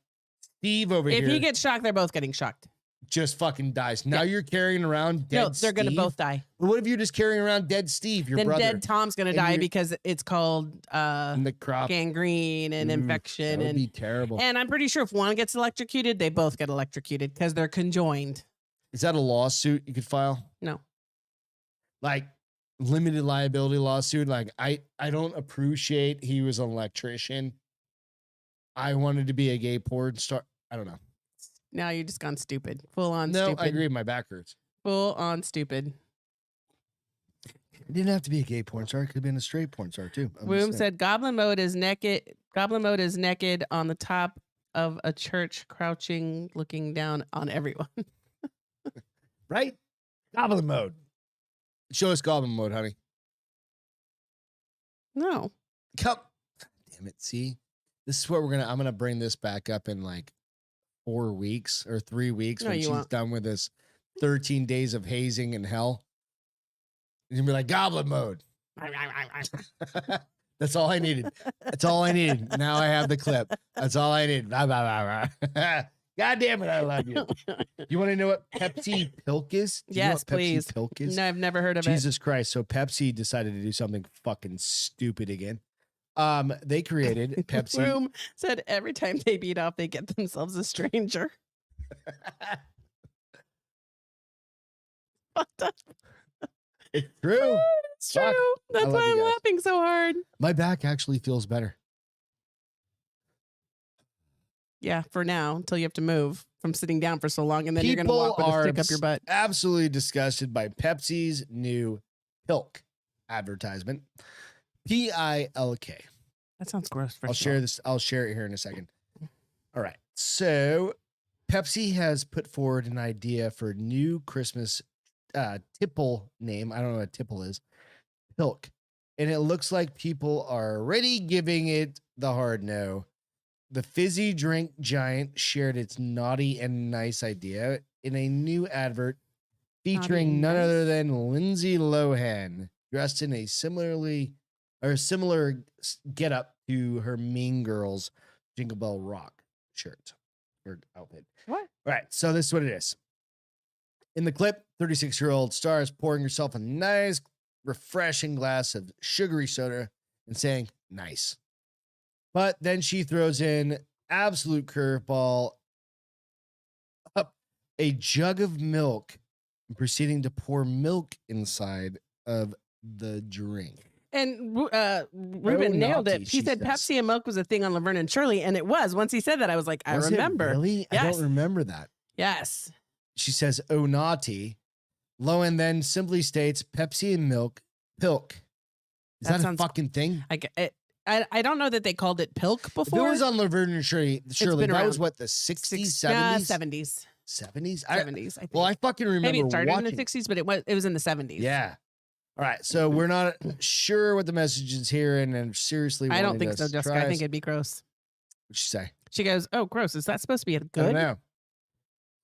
Steve over here. If he gets shocked, they're both getting shocked. Just fucking dies. Now you're carrying around dead No, they're going to both die. But what if you're just carrying around dead Steve, your brother? Then dead Tom's going to die because it's called the crop gangrene and infection. That would be terrible. And I'm pretty sure if one gets electrocuted, they both get electrocuted because they're conjoined. Is that a lawsuit you could file? No. Like limited liability lawsuit. Like I don't appreciate he was an electrician. I wanted to be a gay porn star. I don't know. Now you just gone stupid. Full on No, stupid. I agree. My back hurts. Full on stupid. It didn't have to be a gay porn star. It could have been a straight porn star too. Boom said Goblin Mode is naked. Goblin Mode is naked on the top of a church, crouching, looking down on everyone. Right? Goblin Mode. Show us Goblin Mode, honey. No. Come. Damn it. See? This is what I'm gonna bring this back up in like 4 weeks or 3 weeks when she's done with this 13 days of hazing in hell. You're gonna be like, Goblin Mode. That's all I needed. That's all I needed. Now I have the clip. That's all I need. God damn it, I love you. You want to know what Pepsi Pilk is? Do you know what please. Pepsi Pilk is? No, I've never heard of it. Jesus Christ. So Pepsi decided to do something fucking stupid again. They created Pepsi. Boom said every time they beat off, they get themselves a stranger. Fucked up. It's true. It's true. That's why I'm laughing so hard. My back actually feels better. Yeah, for now, until you have to move from sitting down for so long, and then you're going to walk with a stick up your butt. Absolutely disgusted by Pepsi's new Pilk advertisement. Pilk. That sounds gross. I'll share this. I'll share it here in a second. All right. So Pepsi has put forward an idea for a new Christmas tipple name. I don't know what tipple is. Pilk. And it looks like people are already giving it the hard no. The fizzy drink giant shared its naughty and nice idea in a new advert featuring none other than Lindsay Lohan, dressed in a similar getup to her Mean Girls Jingle Bell Rock shirt or outfit. What? All right, so this is what it is. In the clip, 36-year-old star is pouring herself a nice, refreshing glass of sugary soda and saying, nice. But then she throws in absolute curveball up a jug of milk and proceeding to pour milk inside of the drink. And Ruben nailed it. He said Pepsi and milk was a thing on Laverne and Shirley, and it was. Once he said that, I was like, I remember. Really? Yes. I don't remember that. Yes. She says, oh, naughty. Lohan then simply states Pepsi and milk, Pilk. Is that a fucking thing? I don't know that they called it Pilk before. If it was on Laverne and Shirley, that was what, the 60s, 70s? 70s. 70s? 70s, I think. Well, I fucking remember maybe it started watching. in the 60s, but it was in the 70s. Yeah. All right. So we're not sure what the message is here, and seriously, I don't think so, Jessica. I think it'd be gross. What'd she say? She goes, oh, gross. Is that supposed to be good? I don't know.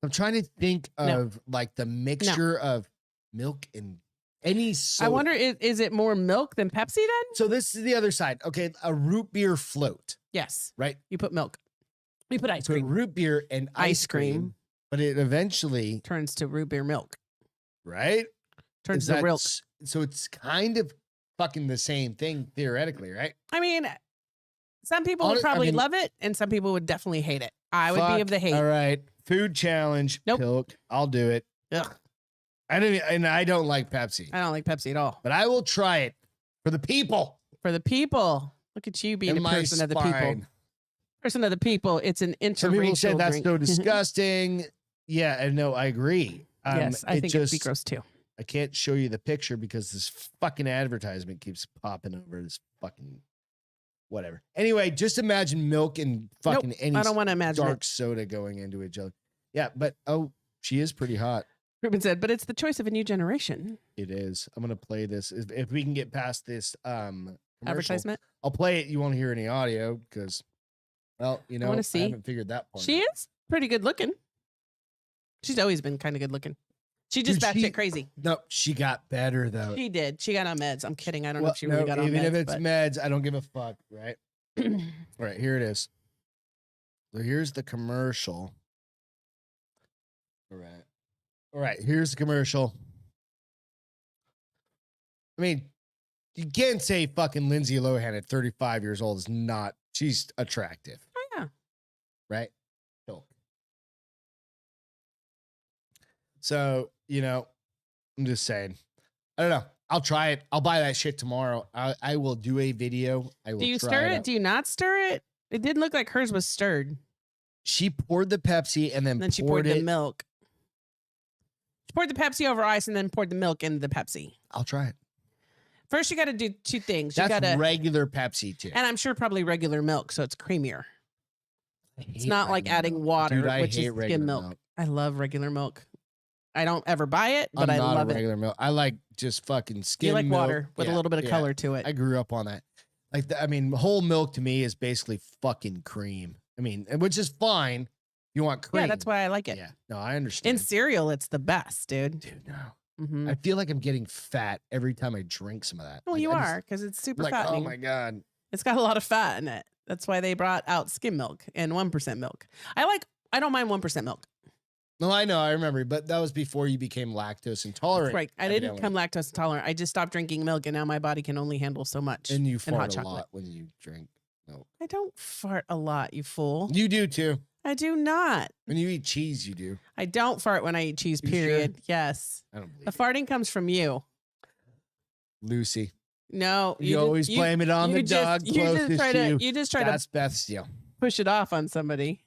I'm trying to think of like the mixture of milk and any soda. I wonder, is it more milk than Pepsi then? So this is the other side. Okay, a root beer float. Yes. Right? You put milk. You put ice cream. Root beer and ice cream. But it eventually turns to root beer milk. Right? Turns to milk. So it's kind of fucking the same thing theoretically, right? I mean, some people would probably love it, and some people would definitely hate it. I would be of the hate. All right. Food challenge. Nope. Pilk. I'll do it. Ugh. I don't like Pepsi. I don't like Pepsi at all. But I will try it for the people. For the people. Look at you being a person of the people. Person of the people. It's an interracial Some people say that's drink. so disgusting. Yeah, and no, I agree. Yes, I think it'd be gross too. I can't show you the picture because this fucking advertisement keeps popping over this fucking whatever. Anyway, just imagine milk and fucking any I don't want to imagine dark soda going into each other. Yeah, but she is pretty hot. Ruben said, but it's the choice of a new generation. It is. I'm gonna play this. If we can get past this advertisement, I'll play it. You won't hear any audio because, well, I haven't figured that part. She is pretty good looking. She's always been kind of good looking. She just batshit crazy. No, she got better though. She did. She got on meds. I'm kidding. I don't know if she really got on meds. Even if it's meds, I don't give a fuck, right? All right, here it is. So here's the commercial. All right, here's the commercial. I mean, you can't say fucking Lindsay Lohan at 35 years old is not, she's attractive. Oh, yeah. Right? Cool. So, I'm just saying. I don't know. I'll try it. I'll buy that shit tomorrow. I will do a video. I will Do you try stir it? out. Do you not stir it? It didn't look like hers was stirred. She poured the Pepsi and then She poured the milk. She poured the Pepsi over ice and then poured the milk in the Pepsi. I'll try it. First, you got to do two things. You That's got to regular Pepsi too. and I'm sure probably regular milk, so it's creamier. It's not like regular adding milk. water, Dude, I which hate is regular skim milk. I love regular milk. I don't ever buy it, but I'm I not love a it. regular milk. I like just fucking skim You like milk. water with a little bit of color to it. I grew up on that. Like, whole milk to me is basically fucking cream. Which is fine. If you want cream. Yeah, that's why I like it. Yeah, no, I understand. In cereal, it's the best, dude. Dude, no. Mm-hmm. I feel like I'm getting fat every time I drink some of that. Well, Like, you I just- are because it's super like, fattening. oh my God. It's got a lot of fat in it. That's why they brought out skim milk and 1% milk. I don't mind 1% milk. No, I know, I remember, but that was before you became lactose intolerant. Right. I didn't evidently. become lactose intolerant. I just stopped drinking milk and now my body can only handle so much. And you and hot fart a chocolate. lot when you drink milk. I don't fart a lot, you fool. You do too. I do not. When you eat cheese, you do. I don't fart when I eat cheese, You sure? period. Yes. I don't believe The farting comes from you. Lucy. No. You always blame it on the dog closest to you. You just try to That's Beth's deal. push it off on somebody.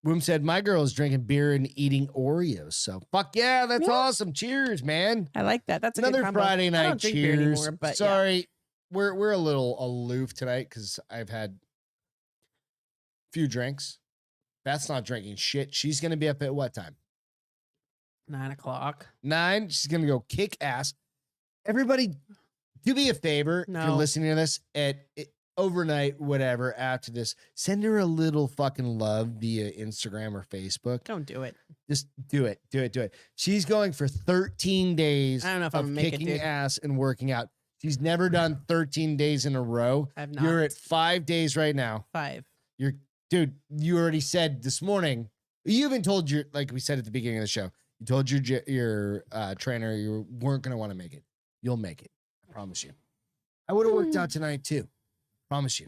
Woom said, my girl is drinking beer and eating Oreos. So, fuck yeah, that's Yeah. awesome. Cheers, man. I like that. That's a good Another combo. Friday I night don't drink beer cheers. anymore, but yeah. Sorry, we're a little aloof tonight because I've had a few drinks. Beth's not drinking shit. She's going to be up at what time? 9 o'clock. 9. She's going to go kick ass. Everybody, do me a favor. If you're No. listening to this overnight, whatever, after this, send her a little fucking love via Instagram or Facebook. Don't do it. Just do it. Do it. Do it. She's going for 13 days I don't know if I'm of gonna make it, kicking dude. ass and working out. She's never done 13 days in a row. I have not. You're at 5 days right now. 5. Dude, you already said this morning, you even told like we said at the beginning of the show, you told your trainer you weren't going to want to make it. You'll make it. I promise you. I would have worked out tonight too. Promise you.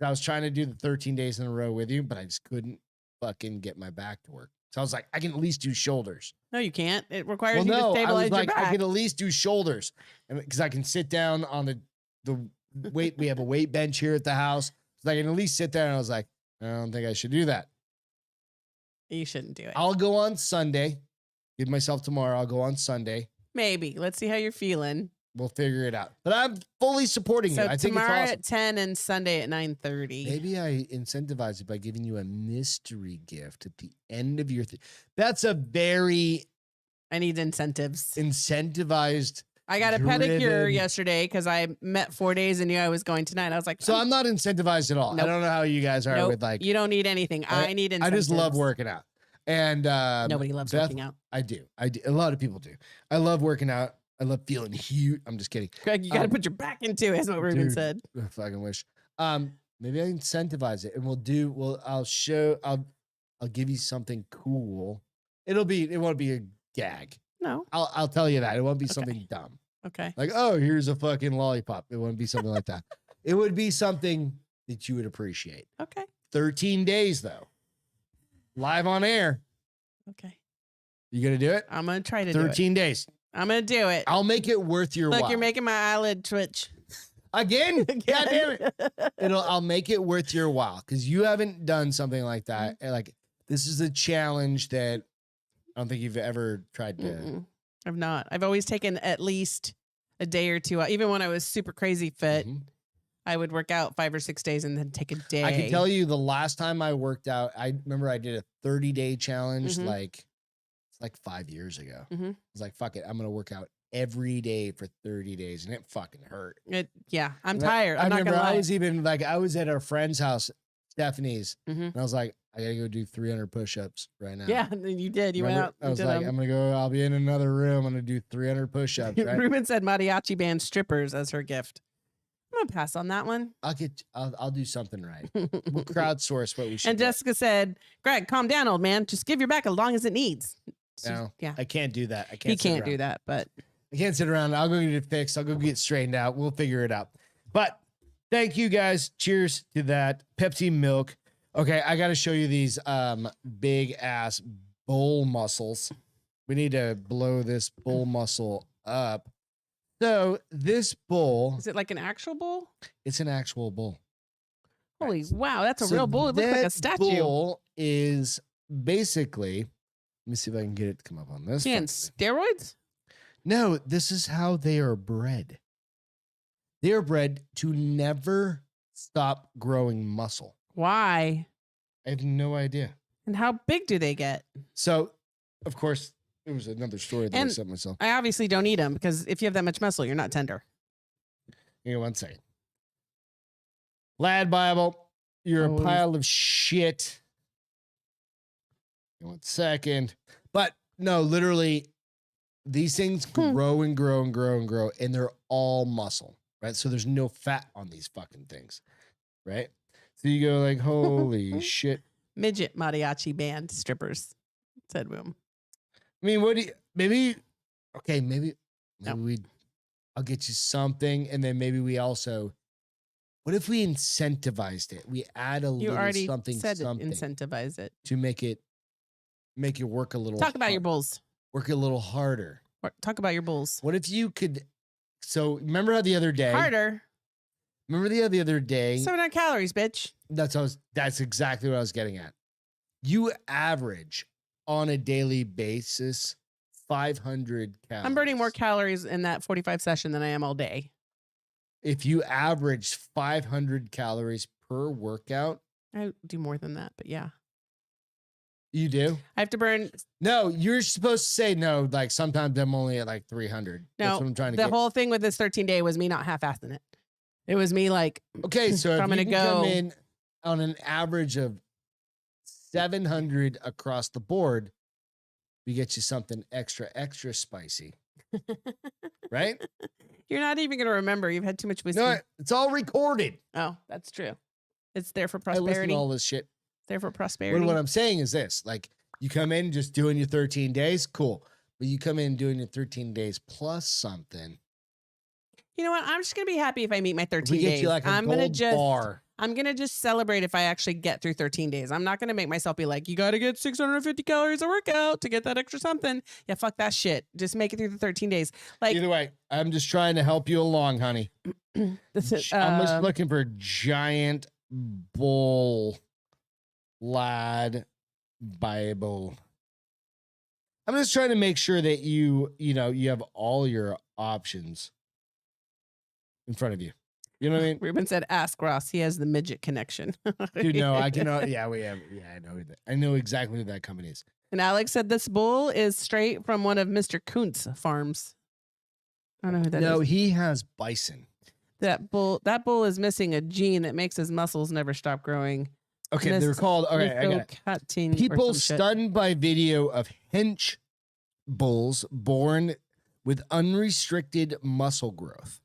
I was trying to do the 13 days in a row with you, but I just couldn't fucking get my back to work. So I was like, I can at least do shoulders. No, you can't. It requires Well, you to no, I stabilize was like, your I back. can at least do shoulders, and because I can sit down on the weight. We have a weight bench here at the house, so I can at least sit there. And I was like, I don't think I should do that. You shouldn't do it. I'll go on Sunday. Give myself tomorrow. I'll go on Sunday. Maybe. Let's see how you're feeling. We'll figure it out. But I'm fully supporting So you. I think it's tomorrow awesome. at 10 and Sunday at 9:30. Maybe I incentivize it by giving you a mystery gift at the end of your thing. That's a very I need incentives. incentivized. I got a pedicure driven- yesterday because I met 4 days and knew I was going tonight. I was like, So I'm not incentivized at all. Nope. I don't know how you guys are nope, with like. you don't need anything. I need I incentives. just love working out. And Nobody loves Beth, working out. I do. A lot of people do. I love working out. I love feeling huge. I'm just kidding. Greg, you got to put your back into it, is what Ruben dude. said. I fucking wish. Maybe I incentivize it and I'll give you something cool. It won't be a gag. No. I'll tell you that. It won't be Okay. something dumb. Okay. Like, oh, here's a fucking lollipop. It wouldn't be something like that. It would be something that you would appreciate. Okay. 13 days though. Live on air. Okay. You gonna do it? I'm going to try to do it. 13 days. I'm going to do it. I'll make it worth your Look, while. you're making my eyelid twitch. Again? God damn it. it. I'll make it worth your while because you haven't done something like that. And like this is a challenge that I don't think you've ever tried to. I've not. I've always taken at least a day or two. Even when I was super crazy fit, Mhm. I would work out 5 or 6 days and then take a day. I can tell you the last time I worked out, I remember I did a 30-day challenge Mhm. it's like 5 years ago. Mhm. I was like, fuck it. I'm going to work out every day for 30 days. And it fucking hurt. Yeah, I'm And tired. I I'm not remember going to lie. I was even like, I was at our friend's house, Stephanie's. Mhm. And I was like, I got to go do 300 push-ups right now. Yeah, and then you did. You Remember? went out. I was like, I'm going to go, I'll be in another room. I'm going to do 300 push-ups. Right? Ruben said mariachi band strippers as her gift. I'm going to pass on that one. I'll do something right. We'll crowdsource what we should And do. Jessica said, Greg, calm down, old man. Just give your back as long as it needs. No, Yeah. I can't do that. I can't. He sit can't do around. that, but I can't sit around. I'll go get it fixed. I'll go get it straightened out. We'll figure it out. But thank you guys. Cheers to that. Pepsi milk. Okay, I got to show you these big ass bull muscles. We need to blow this bull muscle up. So this bull, Is it like an actual bull? it's an actual bull. Holy Right. wow, that's a So real bull. It looks like a that statue. Bull is basically. Let me see if I can get it to come up on this. Man, fucking- steroids? No, this is how they are bred. They are bred to never stop growing muscle. Why? I have no idea. And how big do they get? So, of course, it was another story that I And- sent myself. I obviously don't eat them because if you have that much muscle, you're not tender. Hang on one second. Lad Bible, you're Oh. a pile of shit. Hang on one second. But no, literally, these things grow and grow and grow and grow, and they're all muscle, right? So there's no fat on these fucking things, right? So you go like, holy shit. Midget mariachi band strippers, said Boom. I mean, what do you, maybe, okay, maybe No. I'll get you something. And then maybe we also, what if we incentivized it? We add a You little already something said something incentivize it. to make it work a little. Talk about your bulls. Work a little harder. Talk about your bulls. What if you could, so remember how the other day, Harder. remember the other day, 700 calories, bitch. that's exactly what I was getting at. You average on a daily basis 500 calories. I'm burning more calories in that 45 session than I am all day. If you average 500 calories per workout, I do more than that, but yeah. you do? I have to burn. No, you're supposed to say no. Like sometimes I'm only at like 300. That's No, what I'm trying to the get. whole thing with this 13-day was me not half-assing it. It was me like, Okay, so if I'm you gonna can come go- in on an average of 700 across the board, we get you something extra spicy, right? you're not even going to remember. You've had too much whiskey. No, it's all recorded. Oh, that's true. It's there for I listen prosperity. to all this shit. There for prosperity. What I'm saying is this: like, you come in just doing your 13 days, cool. But you come in doing your 13 days plus something. You know what? I'm just going to be happy if I meet my 13 We get days. you like a I'm gold gonna just bar. I'm going to just celebrate if I actually get through 13 days. I'm not going to make myself be like, you got to get 650 calories a workout to get that extra something. Yeah, fuck that shit. Just make it through the 13 days. Like, Either way, I'm just trying to help you along, honey. this is, I'm just looking for giant bull lad Bible. I'm just trying to make sure that you have all your options in front of you. You know what I mean? Ruben said, ask Ross. He has the midget connection. Dude, no, I cannot. Yeah, we have. Yeah, I know that. I know exactly who that company is. And Alex said this bull is straight from one of Mr. Kuntz farms. I don't know who that is. No, he has bison. That bull is missing a gene that makes his muscles never stop growing. Okay, they're called. Okay, I got it. Cutting People stunned by video of hench bulls born with unrestricted muscle growth.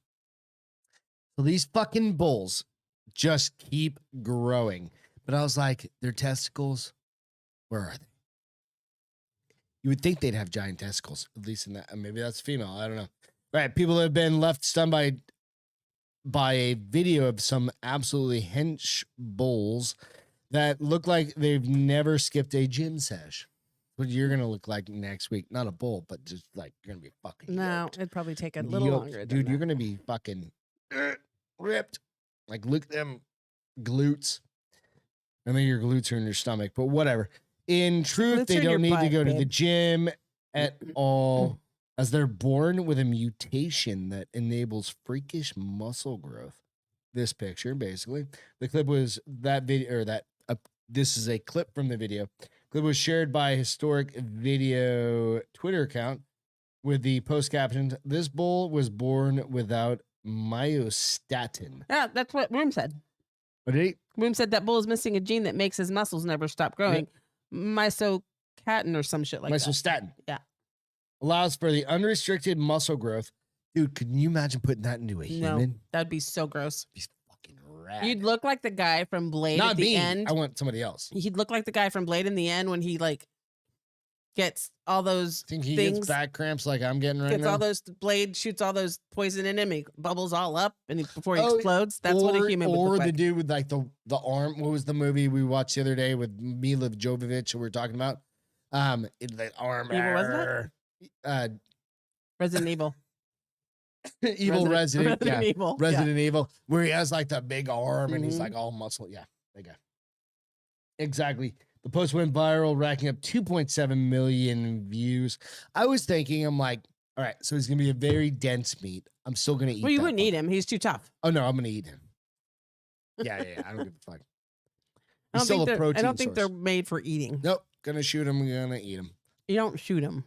So these fucking bulls just keep growing. But I was like, their testicles, where are they? You would think they'd have giant testicles, at least in that. Maybe that's female. I don't know. Right. People have been left stunned by a video of some absolutely hench bulls that look like they've never skipped a gym sesh. What you're gonna look like next week? Not a bull, but just like you're gonna be fucking. No, yoked. it'd probably take a little Yoked. longer. Than Dude. You're that. gonna be fucking ripped. Like look at them glutes. I think your glutes are in your stomach, but whatever. In truth, Glutes they are in your don't need to butt, go to the babe. gym at all, as they're born with a mutation that enables freakish muscle growth. This picture, basically, the clip was that video, or that this is a clip from the video. Clip was shared by a historic video Twitter account with the post captioned, "This bull was born without myostatin." Yeah, that's what Room said. What did he? Room said that bull is missing a gene that makes his muscles never stop growing. Mysocatin or some shit like that. Myostatin. Yeah. Allows for the unrestricted muscle growth. Dude, can you imagine putting that into a No, human? that'd be so gross. He's fucking rad. You'd look like the guy from Blade Not at the me. end. I want somebody else. He'd look like the guy from Blade in the end when he like gets all those Think he things, gets back cramps like I'm getting right gets now? all those Blade shoots all those poison in him. He bubbles all up, and before he Oh, explodes, that's what a human would Or look the like. dude with like the arm. What was the movie we watched the other day with Mila Jovovich? We were talking about The armor. Evil Resident? Resident Evil. Evil Resident. Resident Yeah. Evil. Resident Evil, where he has like the big arm and he's Mhm. like all muscle. Yeah, that guy. Exactly. The post went viral, racking up 2.7 million views. I was thinking, I'm like, all right, so he's gonna be a very dense meat. I'm still gonna eat. Well, you that wouldn't fucker. eat him. He's too tough. Oh no, I'm gonna eat him. Yeah. I don't give a fuck. I He's don't still think a they're. protein I don't think source. they're made for eating. Nope. Gonna shoot him. Gonna eat him. You don't shoot them.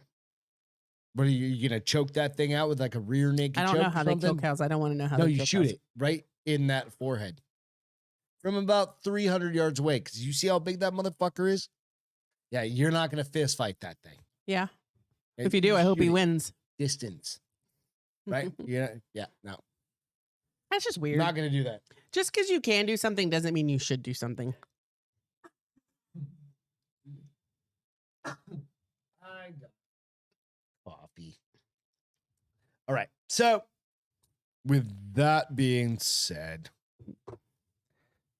What are you gonna choke that thing out with like a rear naked? I don't choke know or how they kill something? cows. I don't want to know how. No, they you kill shoot cows. it right in that forehead from about 300 yards away. Because you see how big that motherfucker is. Yeah, you're not gonna fist fight that thing. Yeah. If you do, I hope shoot he it wins. distance. Right? Yeah. No, That's just weird. not gonna do that. Just because you can do something doesn't mean you should do something. I got coffee. All right. So, with that being said,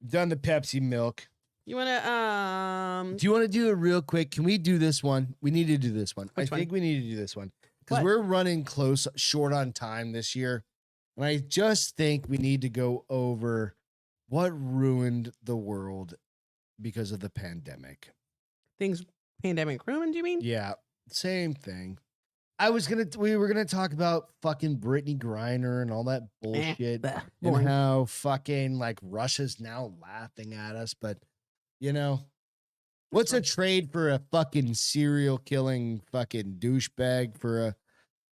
done the Pepsi milk. You want to Do you want to do it real quick? Can we do this one? We need to do this one. Which I think we need to do this one because What? we're running short on time this year. And I just think we need to go over what ruined the world because of the pandemic. things pandemic ruined, you mean? Yeah, same thing. We were gonna talk about fucking Brittany Griner and all that bullshit, Bleh, and boring. how fucking like Russia's now laughing at us. But you know, what's a trade for a fucking serial killing fucking douchebag for a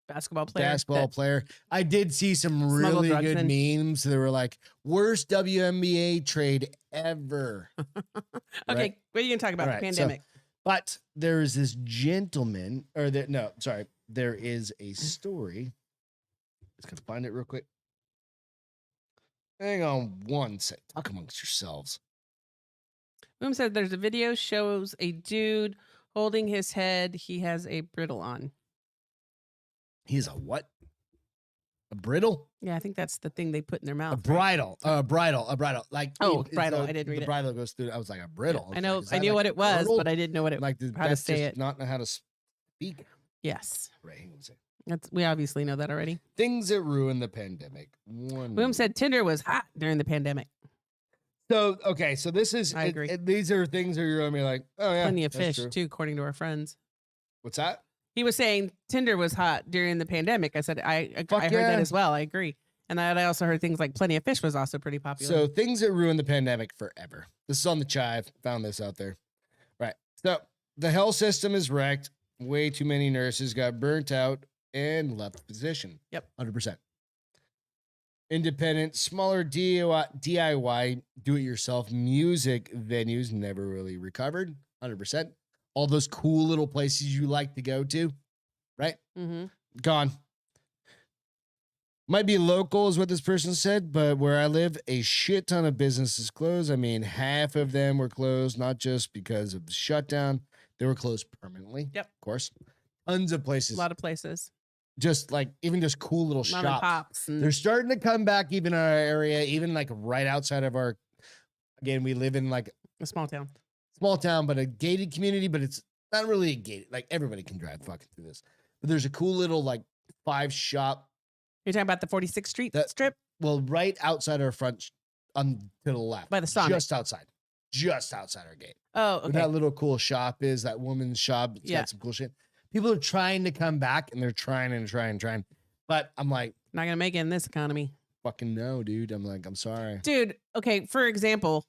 Basketball player. basketball player? I did see some Smuggled really drugs good in. memes that were like worst WNBA trade ever. Okay, Right. what are you gonna talk about? All The right, so- pandemic. But there is this gentleman, there is a story. Just gonna find it real quick. Hang on one sec. Talk amongst yourselves. Boom said there's a video shows a dude holding his head. He has a brittle on. He's a what? A brittle? Yeah, I think that's the thing they put in their A mouth. bridle. A bridle. Like Oh, it's bridle. I didn't read the it. bridle goes through. I was like a brittle. I know. Is I that knew like what a it was, girdle? but I didn't know what it. Like how to that's say just it. not know how to speak. Yes, Right. Hang on a second. we obviously know that already. Things that ruined the pandemic. Boom said Tinder was hot during the pandemic. So okay, so this is I agree. these are things that you're gonna be like, oh yeah, Plenty of that's fish true. too, according to our friends. What's that? He was saying Tinder was hot during the pandemic. I said I heard that yeah. as well. I agree, and I also heard things like Plenty of Fish was also pretty popular. So things that ruined the pandemic forever. This is on the Chive. Found this out there. Right. So the health system is wrecked. Way too many nurses got burnt out and left the position. Yep. 100%. Independent, smaller DIY, do-it-yourself music venues never really recovered. 100%. All those cool little places you like to go to, right? mm-hmm. Gone. Might be local is what this person said, but where I live, a shit ton of businesses closed. I mean, half of them were closed, not just because of the shutdown. They were closed permanently. Yep. Of course. Tons of A places. lot of places, Just like, even just cool little mom and shops. pops, and They're starting to come back even in our area, even like right outside of our, again, we live in like a small town. small town, but a gated community, but it's not really a gated. Like everybody can drive fucking through this. But there's a cool little like 5-shop. You're talking about the 46th Street That- strip? Well, right outside our front, to the left, By the Sonic. just outside our gate. Oh, Where okay. that little cool shop is, that woman's shop. It's Yeah. got some cool shit. People are trying to come back, and they're trying and trying and trying. But I'm like, Not gonna make it in this economy, fucking no, dude. I'm like, I'm sorry. dude. Okay, for example,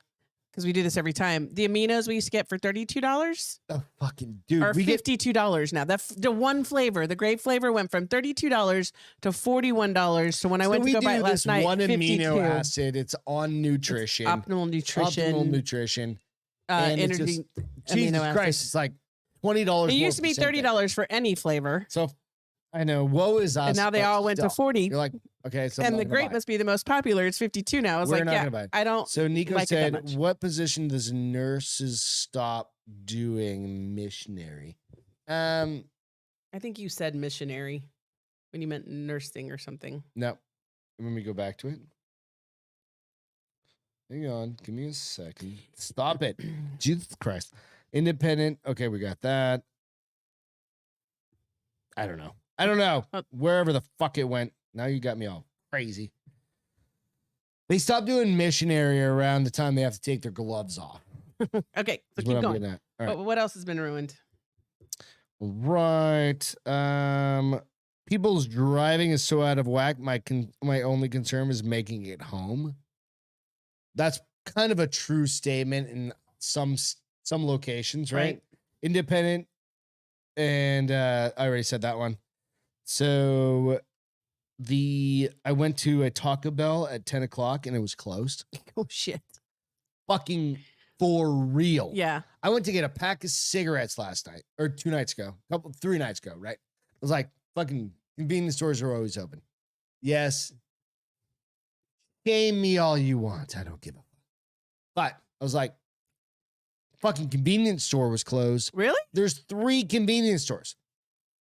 because we do this every time, the aminos we used to get for $32 Oh, fucking dude. are We get $52 now. The one flavor, the grape flavor, went from $32 to $41. So when I went to we go buy do it last this night, one 52. amino acid. It's on nutrition. Optimal nutrition, Optimal nutrition. and it's energy. just- Jesus amino Christ, acids. it's like $20. It more used to for be the same thing. $30 for any flavor, So I know, woe is us. and now they but all went to still, 40. You're like, okay, so I'm And not the gonna grape buy it. must be the most popular. It's 52 now. I was We're like, not yeah, gonna buy it. I don't. So Nico like it that said, much. what position does nurses stop doing missionary? I think you said missionary when you meant nursing or something. No. Let me go back to it. Hang on. Give me a second. Stop it. Jesus Christ. Independent. Okay, we got that. I don't know. I don't know. Oh. Wherever the fuck it went. Now you got me all crazy. They stopped doing missionary around the time they have to take their gloves off. Okay, so Is what keep I'm going. getting at. All right. What else has been ruined? Right. People's driving is so out of whack. My only concern is making it home. That's kind of a true statement in some locations, right? Independent, and I already said that one. So I went to a Taco Bell at 10 o'clock and it was closed. Oh shit. Fucking for real. Yeah. I went to get a pack of cigarettes last night or 2 nights ago, 3 nights ago, right? I was like, fucking convenience stores are always open. Yes. Shame me all you want. I don't give a fuck. But I was like, fucking convenience store was closed. Really? There's 3 convenience stores.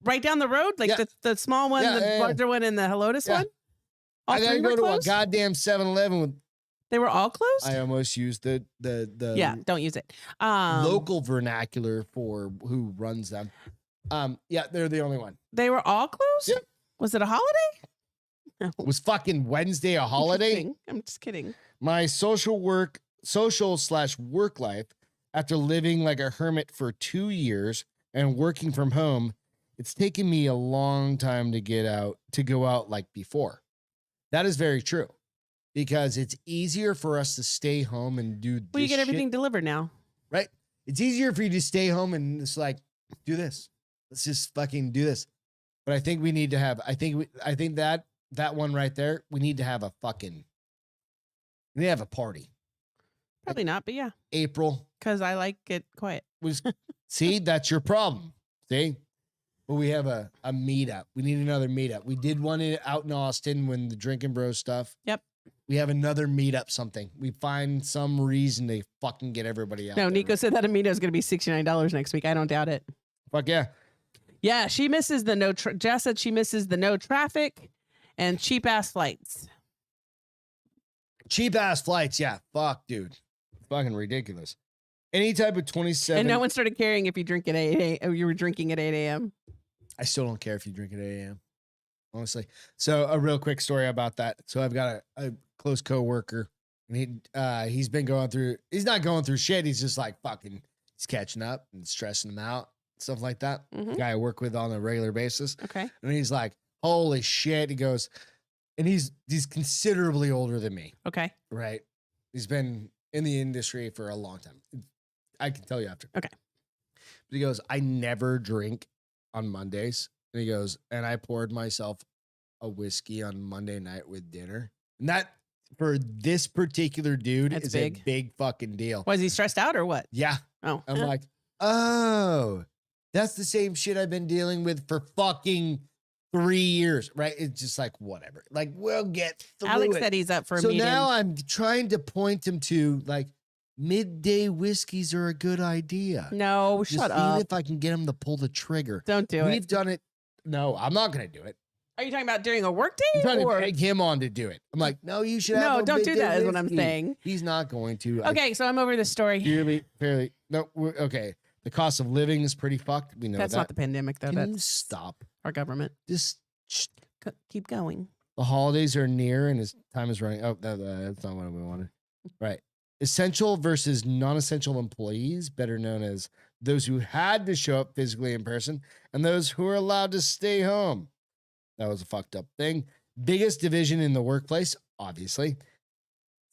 Right down the road? Like the small one, the larger one, and the Helotus one? All I gotta 3 go were to closed? a goddamn 7-Eleven with. They were all closed? I almost used the yeah, don't use it. Local vernacular for who runs them. Yeah, they're the only one. They were all closed? Yeah. Was it a holiday? No. Was fucking Wednesday a holiday? I'm just kidding. My social/work life, after living like a hermit for 2 years and working from home, it's taken me a long time to go out like before. That is very true. Because it's easier for us to stay home and do this. Well, you get everything shit, delivered now. right? It's easier for you to stay home and just like do this. Let's just fucking do this. But I think we need to have. I think that one right there. We need to have a fucking. We need to have a party. Probably not, but yeah. April. Because I like it quiet. See, that's your problem. See, but we have a meetup. We need another meetup. We did one out in Austin when the Drinking Bros stuff. Yep. We have another meetup something. We find some reason to fucking get everybody out. No, there, Nico right? said that Amito is going to be $69 next week. I don't doubt it. Fuck yeah. Yeah, she misses the Jess said she misses the no traffic and cheap ass flights. Cheap ass flights. Yeah. Fuck, dude. Fucking ridiculous. Any type of 27. And no one started caring if you drink at 8 a.m. You were drinking at 8 a.m. I still don't care if you drink at 8 a.m. Honestly. So a real quick story about that. So I've got a close coworker, and he's been going through. He's not going through shit. He's just like fucking. He's catching up and stressing him out, stuff like that. Mm-hmm. Guy I work with on a regular basis. Okay. And he's like, "Holy shit!" He goes, and he's considerably older than me. Okay. Right. He's been in the industry for a long time. I can tell you after. Okay. But he goes, "I never drink on Mondays." And he goes, "And I poured myself a whiskey on Monday night with dinner." And that, for this particular dude, That's is big. a big fucking deal. Was he stressed out or what? Yeah. Oh. I'm like, oh, that's the same shit I've been dealing with for fucking 3 years. Right. It's just like, whatever. Like, we'll get through Alex it. said he's up for a So meeting. now I'm trying to point him to like midday whiskeys are a good idea. No, Just shut even up. if I can get him to pull the trigger. Don't do We've it. done it. No, I'm not going to do it. Are you talking about during a work I'm day? trying Or... to egg him on to do it. I'm like, no, you should have No, a don't do midday that is what I'm whiskey. saying. He's not going to. Okay, so I'm over this story. Fairly. No, okay. The cost of living is pretty fucked. We know That's that. not the pandemic, though. Can you That's stop? our government. Just Keep going. the holidays are near and his time is running. Oh, that's not what we wanted. Right. Essential versus non-essential employees, better known as those who had to show up physically in person and those who are allowed to stay home. That was a fucked up thing. Biggest division in the workplace, obviously.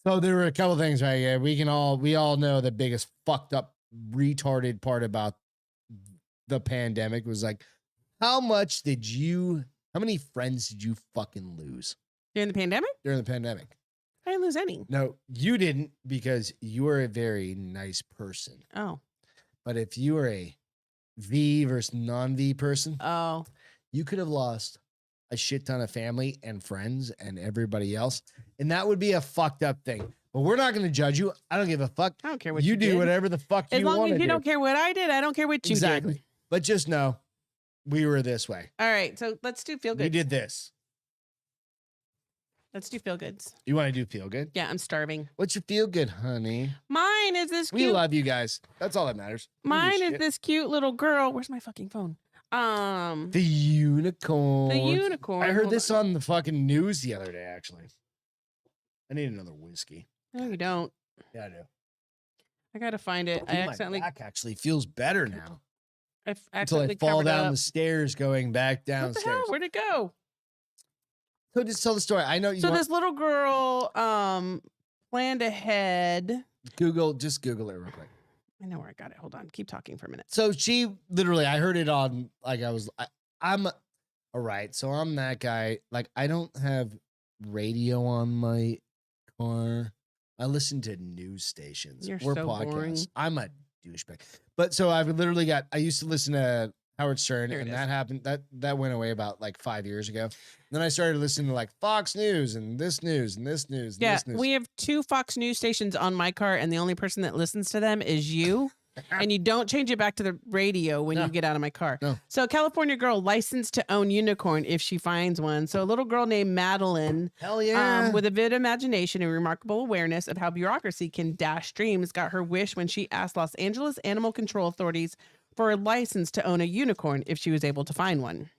So there were a couple things, right? Yeah, we all know the biggest fucked up, retarded part about the pandemic was like, how many friends did you fucking lose During the pandemic? during the pandemic? I didn't lose any. No, you didn't, because you are a very nice person. Oh. But if you were a V versus non-V person, Oh. you could have lost a shit ton of family and friends and everybody else. And that would be a fucked up thing. But we're not going to judge you. I don't give a fuck. I don't care what you you do did. whatever the fuck As you long want as to you do. don't care what I did, I don't care what you Exactly. did. But just know we were this way. All right, so let's do feel good. We did this. Let's do feel goods. You want to do feel good? Yeah, I'm starving. What's your feel good, honey? Mine is this We cute. love you guys. That's all that matters. Mine is Shit. this cute little girl. Where's my fucking phone? The unicorn. The unicorn. I heard Hold this on the fucking news the other day, actually. I need another whiskey. No, you don't. Yeah, I do. I gotta find it. I accidentally. My back actually feels better now. I Until I accidentally fall covered down up. the stairs going back What the downstairs. hell? Where'd it go? So just tell the story. I know you So want this little girl planned ahead. just Google it real quick. I know where I got it. Hold on. Keep talking for a minute. So she literally, I heard it on, like I'm, all right. So I'm that guy. Like I don't have radio on my car. I listen to news stations You're or so podcasts. boring. I'm a douchebag. But so I've literally I used to listen to Howard Stern, Here it and is. that happened. That went away about like 5 years ago. Then I started listening to like Fox News and this news and this news. And Yeah, this news. we have 2 Fox News stations on my car, and the only person that listens to them is you. And you don't change it back to the radio when No. you get out of my car. No. So, California girl licensed to own unicorn if she finds one. So, a little girl named Madeline, Hell yeah. with a vivid imagination and remarkable awareness of how bureaucracy can dash dreams, got her wish when she asked Los Angeles Animal Control authorities for a license to own a unicorn if she was able to find one.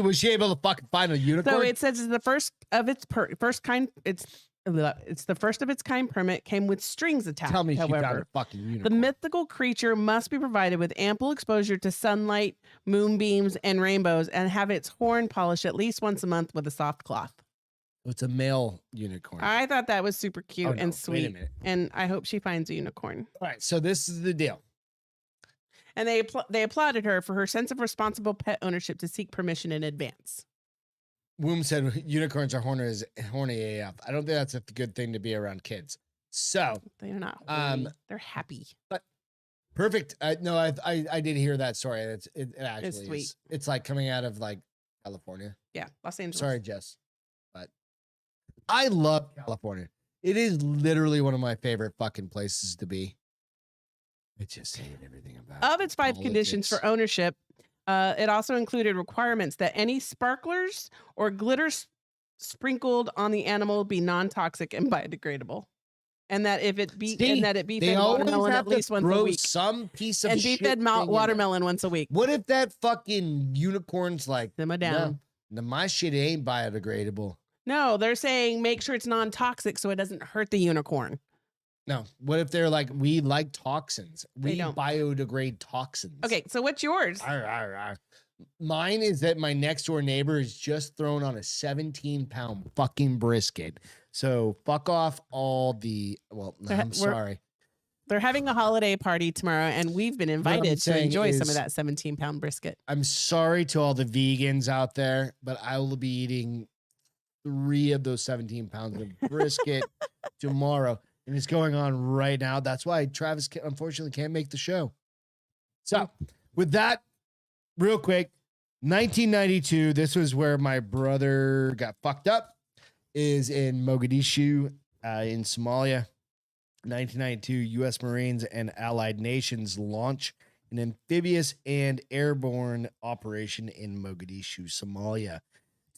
Was she able to fucking find a unicorn? So it says it's the first of its first kind. It's the first of its kind permit came with strings attached. Tell me she found a however, fucking the unicorn. mythical creature must be provided with ample exposure to sunlight, moonbeams, and rainbows, and have its horn polished at least once a month with a soft cloth. It's a male unicorn. I thought that was super cute Oh, no, and wait a sweet, minute. and I hope she finds a unicorn. All right, so this is the deal. And they applauded her for her sense of responsible pet ownership to seek permission in advance. Womb said unicorns are horny AF. I don't think that's a good thing to be around kids. So They're not horny. They're happy. perfect. No, I did hear that story. It actually It's sweet. is. It's like coming out of like California. Yeah, Los Angeles. Sorry, Jess, but I love California. It is literally one of my favorite fucking places to be. I just hate everything about it. Of its 5 conditions for ownership, it also included requirements that any sparklers or glitter sprinkled on the animal be non-toxic and biodegradable, and that it be they fed always watermelon have at least to once a throw week, some piece of and be shit fed thing in there. watermelon once a week. What if that fucking unicorn's like, Simmer down. no, my shit ain't biodegradable. No, they're saying make sure it's non-toxic so it doesn't hurt the unicorn. No. What if they're like, we like toxins? They We don't. biodegrade toxins. Okay, so what's yours? Arr, arr, arr. Mine is that my next door neighbor is just thrown on a 17-pound fucking brisket. So fuck off all the, well, We're- I'm sorry. They're having a holiday party tomorrow, and we've been invited to saying enjoy some is- of that 17-pound brisket. I'm sorry to all the vegans out there, but I will be eating 3 of those 17 pounds of brisket tomorrow. And it's going on right now. That's why Travis unfortunately can't make the show. So with that, real quick, 1992, this was where my brother got fucked up, is in Mogadishu in Somalia. 1992, U.S. Marines and allied nations launch an amphibious and airborne operation in Mogadishu, Somalia,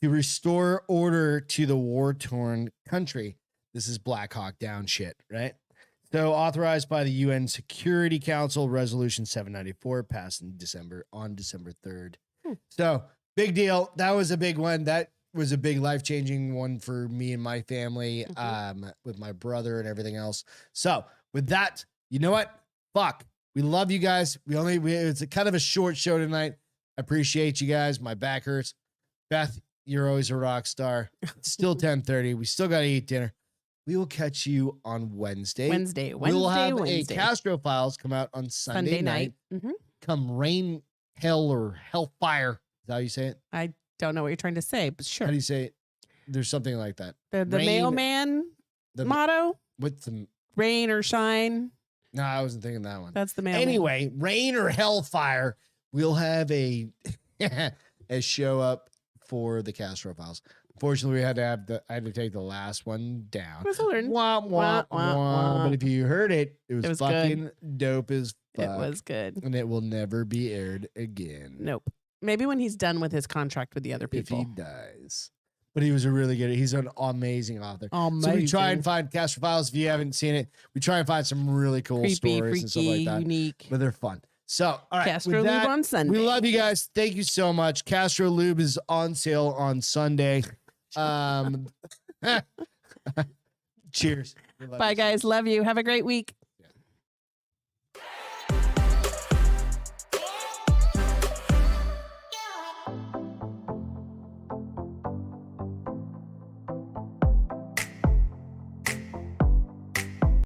to restore order to the war-torn country. This is Black Hawk Down shit, right? So authorized by the UN Security Council, Resolution 794, passed in December 3rd. So big deal. That was a big one. That was a big life-changing one for me and my family, with my brother and everything else. So with that, you know what? Fuck. We love you guys. It's a kind of a short show tonight. I appreciate you guys. My back hurts. Beth, you're always a rock star. It's still 10:30. We still got to eat dinner. We will catch you on Wednesday. Wednesday. We will have Wednesday. a Castro Files come out on Sunday night. Mhm. Come rain, hell, or hellfire. Is that how you say it? I don't know what you're trying to say, but sure. How do you say it? There's something like that. The Rain- mailman The, motto: what's the? rain or shine. No, I wasn't thinking that one. That's the mailman. Anyway, rain or hellfire, we'll have a show up for the Castro Files. Unfortunately, I had to take the last one down. It was a learn. Wah, wah, wah. But if you heard it, it was was fucking dope as fuck. It was good. And it will never be aired again. Nope. Maybe when he's done with his contract with the other If people. he dies. But he was a really good, he's an amazing author. Amazing. So we try and find Castro Files. If you haven't seen it, we try and find some really cool Creepy, stories and stuff like freaky, that. unique. But they're fun. So, all right. Castro with Lube that, on Sunday. we love you guys. Thank you so much. Castro Lube is on sale on Sunday. Cheers. Bye, guys. Love you. Have a great week.